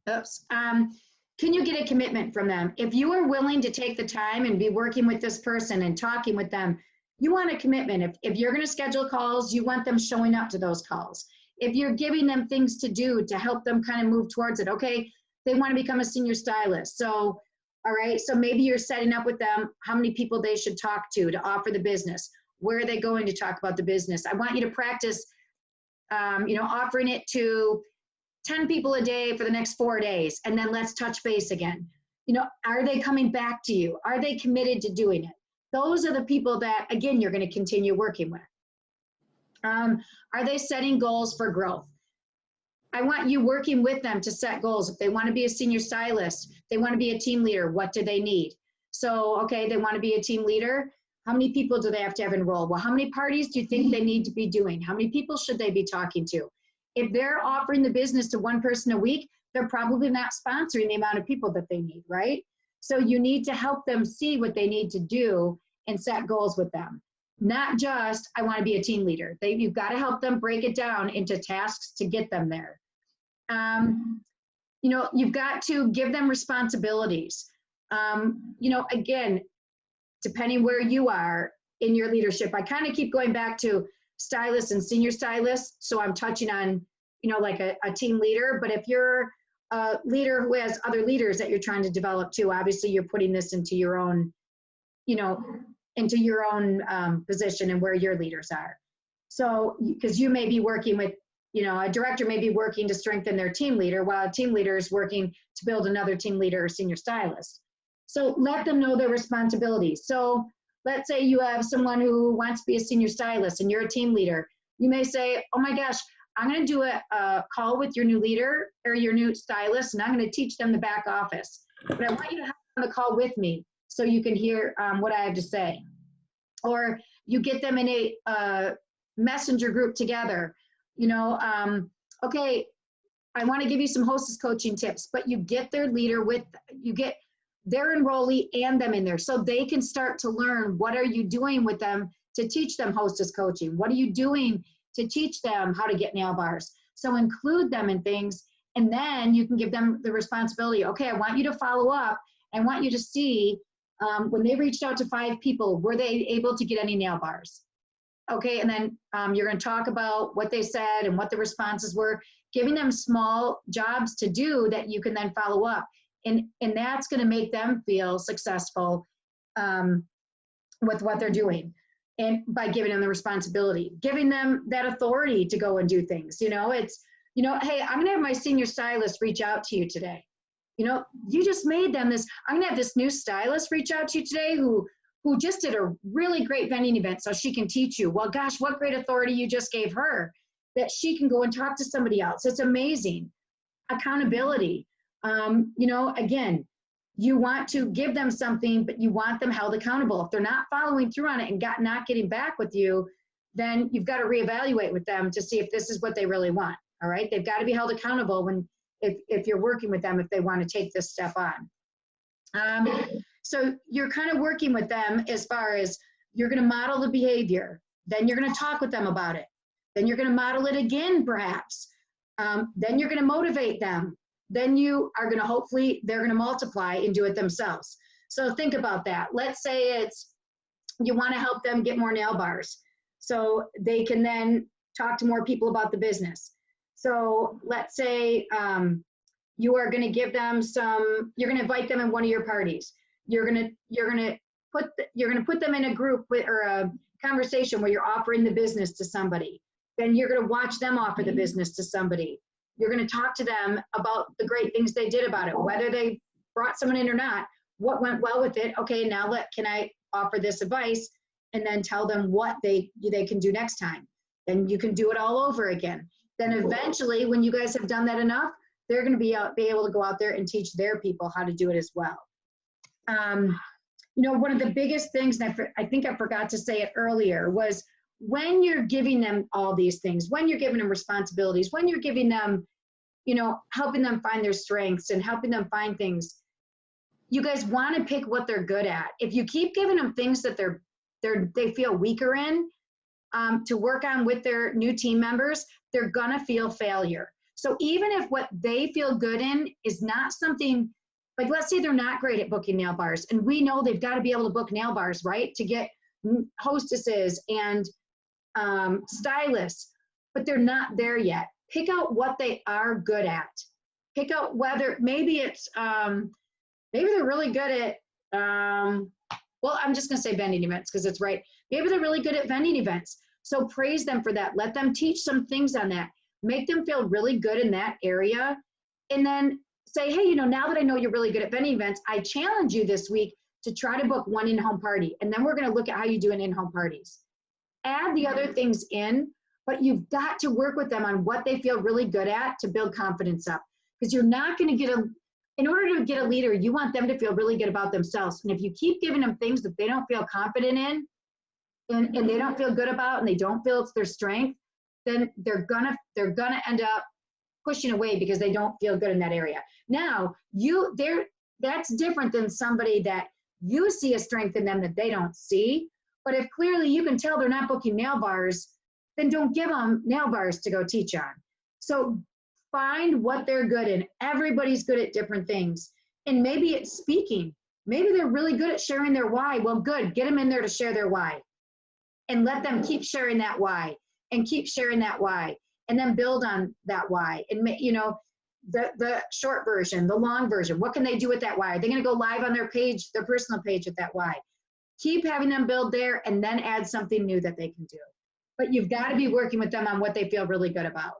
A: Oops. Can you get a commitment from them? If you are willing to take the time and be working with this person and talking with them, you want a commitment. If you're going to schedule calls, you want them showing up to those calls. If you're giving them things to do to help them kind of move towards it, okay, they want to become a senior stylist. So, all right, so maybe you're setting up with them how many people they should talk to offer the business. Where are they going to talk about the business? I want you to practice, you know, offering it to 10 people a day for the next 4 days, and then let's touch base again. You know, are they coming back to you? Are they committed to doing it? Those are the people that, again, you're going to continue working with. Are they setting goals for growth? I want you working with them to set goals. If they want to be a senior stylist, they want to be a team leader, what do they need? So, okay, they want to be a team leader. How many people do they have to have enrolled? Well, how many parties do you think they need to be doing? How many people should they be talking to? If they're offering the business to one person a week, they're probably not sponsoring the amount of people that they need, right? So you need to help them see what they need to do and set goals with them. Not just, I want to be a team leader. You've got to help them break it down into tasks to get them there. You know, you've got to give them responsibilities. You know, again, depending where you are in your leadership, I kind of keep going back to stylists and senior stylists. So I'm touching on, you know, like a team leader, but if you're a leader who has other leaders that you're trying to develop too, obviously you're putting this into your own, you know, into your own position and where your leaders are. So, because you may be working with, you know, a director may be working to strengthen their team leader while a team leader is working to build another team leader or senior stylist. So let them know their responsibilities. So let's say you have someone who wants to be a senior stylist and you're a team leader. You may say, oh my gosh, I'm going to do a call with your new leader or your new stylist, and I'm going to teach them the back office. But I want you to have on the call with me so you can hear what I have to say. Or you get them in a messenger group together. You know, okay, I want to give you some hostess coaching tips, but you get their leader with, you get their enrollee and them in there so they can start to learn what are you doing with them to teach them hostess coaching. What are you doing to teach them how to get nail bars? So include them in things, and then you can give them the responsibility. Okay, I want you to follow up. I want you to see when they reached out to 5 people, were they able to get any nail bars? Okay, and then you're going to talk about what they said and what the responses were, giving them small jobs to do that you can then follow up. And that's going to make them feel successful with what they're doing. And by giving them the responsibility, giving them that authority to go and do things. You know, it's, you know, hey, I'm going to have my senior stylist reach out to you today. You know, you just made them this, I'm going to have this new stylist reach out to you today who just did a really great vending event so she can teach you. Well, gosh, what great authority you just gave her that she can go and talk to somebody else. It's amazing. Accountability. You know, again, you want to give them something, but you want them held accountable. If they're not following through on it and not getting back with you, then you've got to reevaluate with them to see if this is what they really want. All right. They've got to be held accountable if you're working with them, if they want to take this step on. So you're kind of working with them as far as you're going to model the behavior. Then you're going to talk with them about it. Then you're going to model it again, perhaps. Then you're going to motivate them. Then you are going to, hopefully, they're going to multiply and do it themselves. So think about that. Let's say you want to help them get more nail bars so they can then talk to more people about the business. So let's say you are going to give them you're going to invite them in one of your parties. You're going to put them in a group or a conversation where you're offering the business to somebody. Then you're going to watch them offer the business to somebody. You're going to talk to them about the great things they did about it, whether they brought someone in or not, what went well with it. Okay, now can I offer this advice, and then tell them what they can do next time. Then you can do it all over again. Then eventually, when you guys have done that enough, they're going to be able to go out there and teach their people how to do it as well. One of the biggest things that I think I forgot to say it earlier was, when you're giving them all these things, when you're giving them responsibilities, when you're giving them, helping them find their strengths and helping them find things, you guys want to pick what they're good at. If you keep giving them things that they feel weaker in, to work on with their new team members, they're gonna feel failure. So even if what they feel good in is not something, like let's say they're not great at booking nail bars, and we know they've got to be able to book nail bars, right? To get hostesses and stylists, but they're not there yet. Pick out what they are good at. Pick out whether maybe they're really good at well, I'm just gonna say vending events because it's right. Maybe they're really good at vending events. So praise them for that. Let them teach some things on that. Make them feel really good in that area. And then say, hey, now that I know you're really good at vending events, I challenge you this week to try to book one in-home party. And then we're gonna look at how you do in-home parties. Add the other things in, but you've got to work with them on what they feel really good at to build confidence up. Because you're not going to in order to get a leader, you want them to feel really good about themselves. And if you keep giving them things that they don't feel confident in, and they don't feel good about, and they don't feel it's their strength, then they're gonna end up pushing away because they don't feel good in that area. Now, that's different than somebody that you see a strength in them that they don't see. But if clearly you can tell they're not booking nail bars, then don't give them nail bars to go teach on. So find what they're good in. Everybody's good at different things. And maybe it's speaking. Maybe they're really good at sharing their why. Well, good. Get them in there to share their why. And let them keep sharing that why. And keep sharing that why. And then build on that why. And, the short version, the long version. What can they do with that why? Are they going to go live on their page, their personal page with that why? Keep having them build there and then add something new that they can do. But you've got to be working with them on what they feel really good about.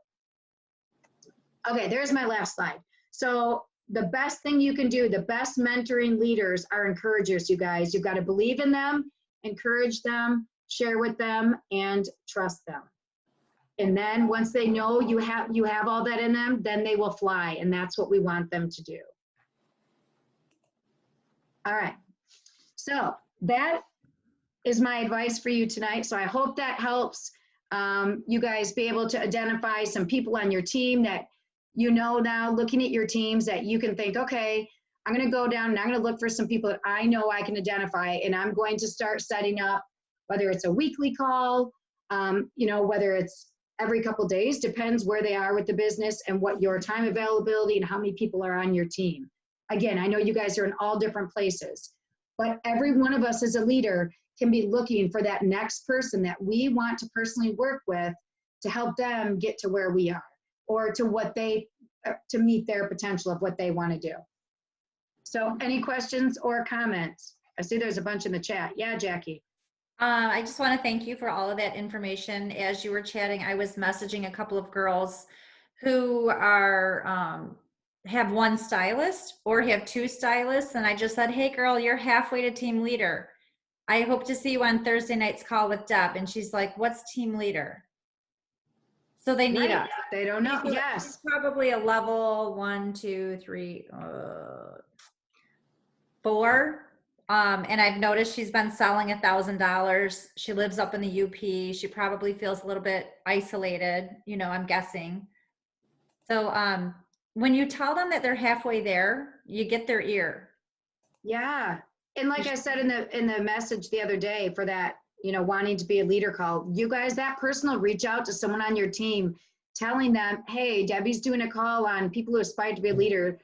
A: Okay, there's my last slide. So the best thing you can do, the best mentoring leaders are encouragers, you guys. You've got to believe in them, encourage them, share with them, and trust them. And then once they know you have all that in them, then they will fly, and that's what we want them to do. All right, so that is my advice for you tonight. So I hope that helps you guys be able to identify some people on your team that now, looking at your teams, that you can think, okay, I'm going to go down and I'm going to look for some people that I know I can identify, and I'm going to start setting up, whether it's a weekly call, whether it's every couple days, depends where they are with the business and what your time availability and how many people are on your team. Again, I know you guys are in all different places, but every one of us as a leader can be looking for that next person that we want to personally work with to help them get to where we are, or to meet their potential of what they want to do. So any questions or comments? I see there's a bunch in the chat. Yeah, Jackie.
C: I just want to thank you for all of that information. As you were chatting, I was messaging a couple of girls who have one stylist or have two stylists. And I just said, hey girl, you're halfway to team leader. I hope to see you on Thursday night's call with Deb. And she's like, what's team leader? So they need us.
A: They don't know.
C: So
A: yes.
C: Probably a level 1, 2, 3. 4. And I've noticed she's been selling $1,000. She lives up in the UP. She probably feels a little bit isolated, you know, I'm guessing. So when you tell them that they're halfway there, you get their ear.
A: Yeah. And like I said in the message the other day for that, you know, wanting to be a leader call, you guys, that person will reach out to someone on your team telling them, hey, Debbie's doing a call on people who aspire to be a leader.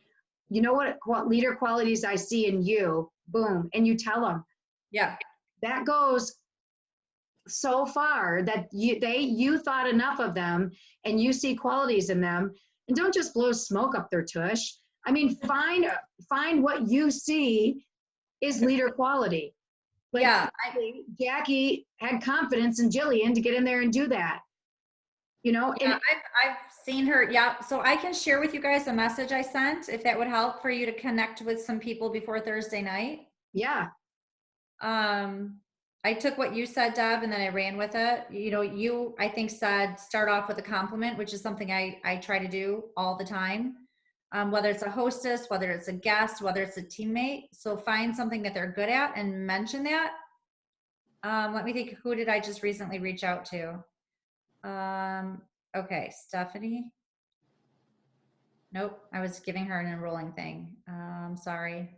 A: You know what leader qualities I see in you? Boom. And you tell them.
C: Yeah.
A: That goes so far that you thought enough of them and you see qualities in them, and don't just blow smoke up their tush. I mean, find what you see is leader quality. Like,
C: yeah,
A: Jackie had confidence in Jillian to get in there and do that. You know,
C: yeah,
A: and
C: I've seen her. Yeah, so I can share with you guys a message I sent if that would help for you to connect with some people before Thursday night.
A: Yeah.
C: I took what you said, Deb, and then I ran with it. You know, you, I think, said start off with a compliment, which is something I try to do all the time. Whether it's a hostess, whether it's a guest, whether it's a teammate. So find something that they're good at and mention that. Let me think, who did I just recently reach out to? Okay, Stephanie. Nope, I was giving her an enrolling thing. Sorry.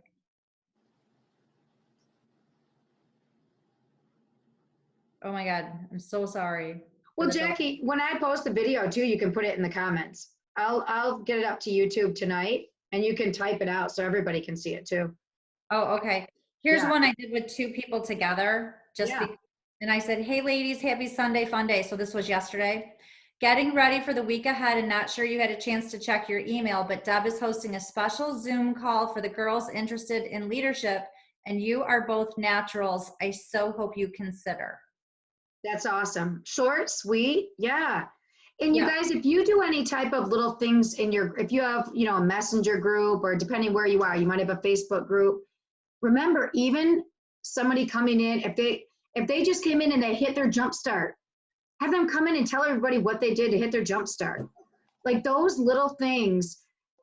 C: Oh my God, I'm so sorry.
A: Well, Jackie, when I post the video too, you can put it in the comments. I'll get it up to YouTube tonight and you can type it out so everybody can see it too.
C: Oh, okay. Here's one I did with 2 people together. And I said, hey ladies, happy Sunday fun day. So this was yesterday. Getting ready for the week ahead and not sure you had a chance to check your email, but Deb is hosting a special Zoom call for the girls interested in leadership, and you are both naturals. I so hope you consider.
A: That's awesome. Short, sweet. Yeah. And you guys, if you do any type of little things in your, if you have, you know, a messenger group, or depending where you are, you might have a Facebook group. Remember, even somebody coming in, if they just came in and they hit their jump start, have them come in and tell everybody what they did to hit their jump start. Like those little things,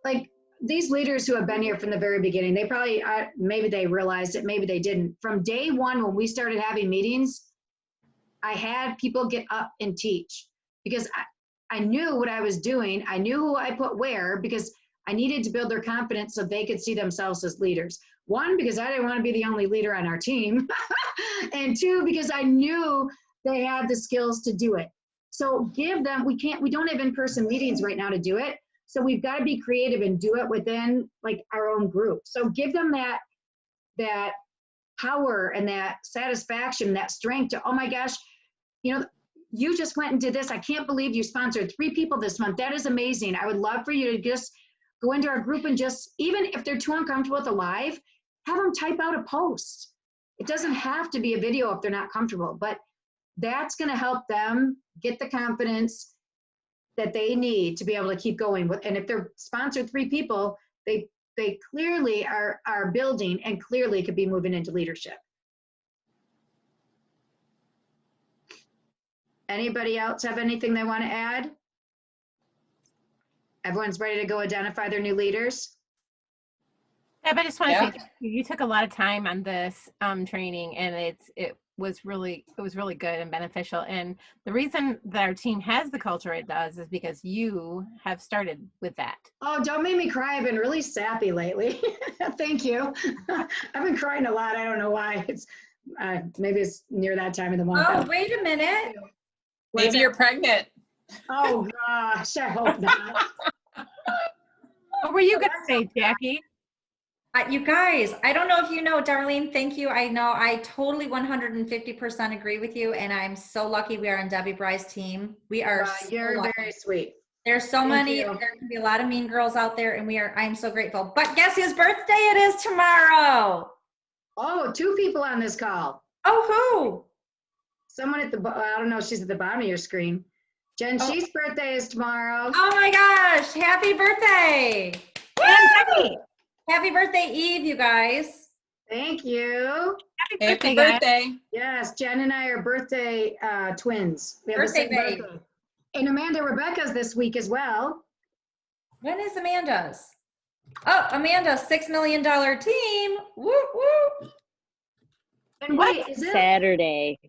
A: like these leaders who have been here from the very beginning, they probably, maybe they realized it, maybe they didn't. From day one, when we started having meetings, I had people get up and teach because I knew what I was doing. I knew who I put where because I needed to build their confidence so they could see themselves as leaders. 1, because I didn't want to be the only leader on our team. And 2, because I knew they had the skills to do it. So give them, we don't have in-person meetings right now to do it. So we've got to be creative and do it within like our own group. So give them that power and that satisfaction, that strength to, oh my gosh, you know, you just went and did this. I can't believe you sponsored 3 people this month. That is amazing. I would love for you to just go into our group and just, even if they're too uncomfortable with a live, have them type out a post. It doesn't have to be a video if they're not comfortable, but that's going to help them get the confidence that they need to be able to keep going with. And if they're sponsored 3 people, they clearly are building and clearly could be moving into leadership. Anybody else have anything they want to add? Everyone's ready to go identify their new leaders?
D: Yeah, but I just want to say you took a lot of time on this training, and it was really good and beneficial. And the reason that our team has the culture it does is because you have started with that.
A: Oh, don't make me cry. I've been really sappy lately. Thank you. I've been crying a lot. I don't know why. It's maybe it's near that time of the month.
C: Oh, wait a minute.
G: Maybe you're pregnant.
A: Oh gosh, I hope not.
D: What were you going to say, Jackie?
C: You guys, I don't know if you know, Darlene, thank you. I know I totally 150% agree with you, and I'm so lucky we are on Debbie Bry's team. We are
A: you're very sweet.
C: There's so many, there can be a lot of mean girls out there, and I'm so grateful. But guess whose birthday it is tomorrow?
A: Oh, 2 people on this call.
C: Oh, who?
A: Someone at the, I don't know, she's at the bottom of your screen. Jen, she's birthday is tomorrow.
C: Oh my gosh, happy birthday. Happy birthday Eve, you guys.
A: Thank you.
G: Happy birthday.
A: Yes, Jen and I are birthday twins. We have
C: Birthday
A: the same birthday. And Amanda Rebecca's this week as well.
C: When is Amanda's? Oh, Amanda, $6 million team. Woo woo.
A: And wait, is it
J: Saturday?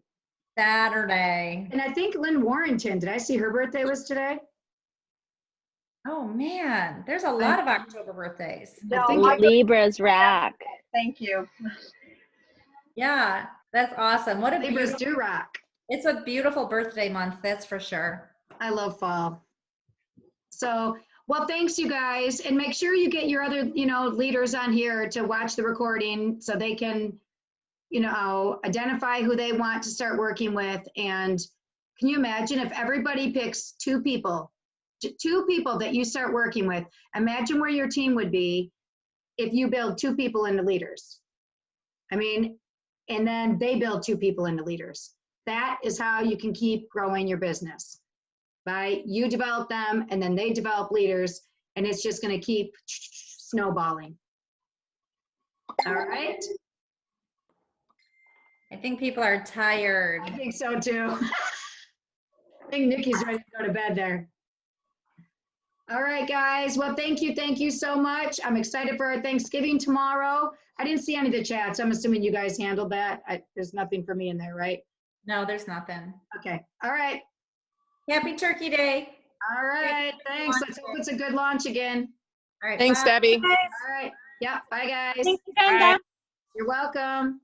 C: Saturday.
A: And I think Lynn Warrington, did I see her birthday was today?
C: Oh man, there's a lot of October birthdays.
A: I think
J: Libra's rock.
I: Thank you.
C: Yeah, that's awesome. What a
A: Libras
C: beautiful,
A: do rock.
C: it's a beautiful birthday month, that's for sure.
A: I love fall. So, well, thanks you guys. And make sure you get your other, leaders on here to watch the recording so they can, identify who they want to start working with. And can you imagine if everybody picks two people that you start working with? Imagine where your team would be if you build two people into leaders. I mean, and then they build two people into leaders. That is how you can keep growing your business. By you develop them and then they develop leaders, and it's just going to keep snowballing. All right.
C: I think people are tired.
A: I think so too. I think Nikki's ready to go to bed there. All right, guys. Well, thank you so much. I'm excited for our Thanksgiving tomorrow. I didn't see any of the chats. I'm assuming you guys handled that. There's nothing for me in there, right?
C: No, there's nothing.
A: Okay. All right.
C: Happy Turkey Day.
A: All right. Thanks. Let's hope it's a good launch again.
C: All right.
G: Thanks,
C: bye.
G: Debbie.
A: All right. Yeah. Bye, guys.
D: Thank you, Brenda.
A: You're welcome.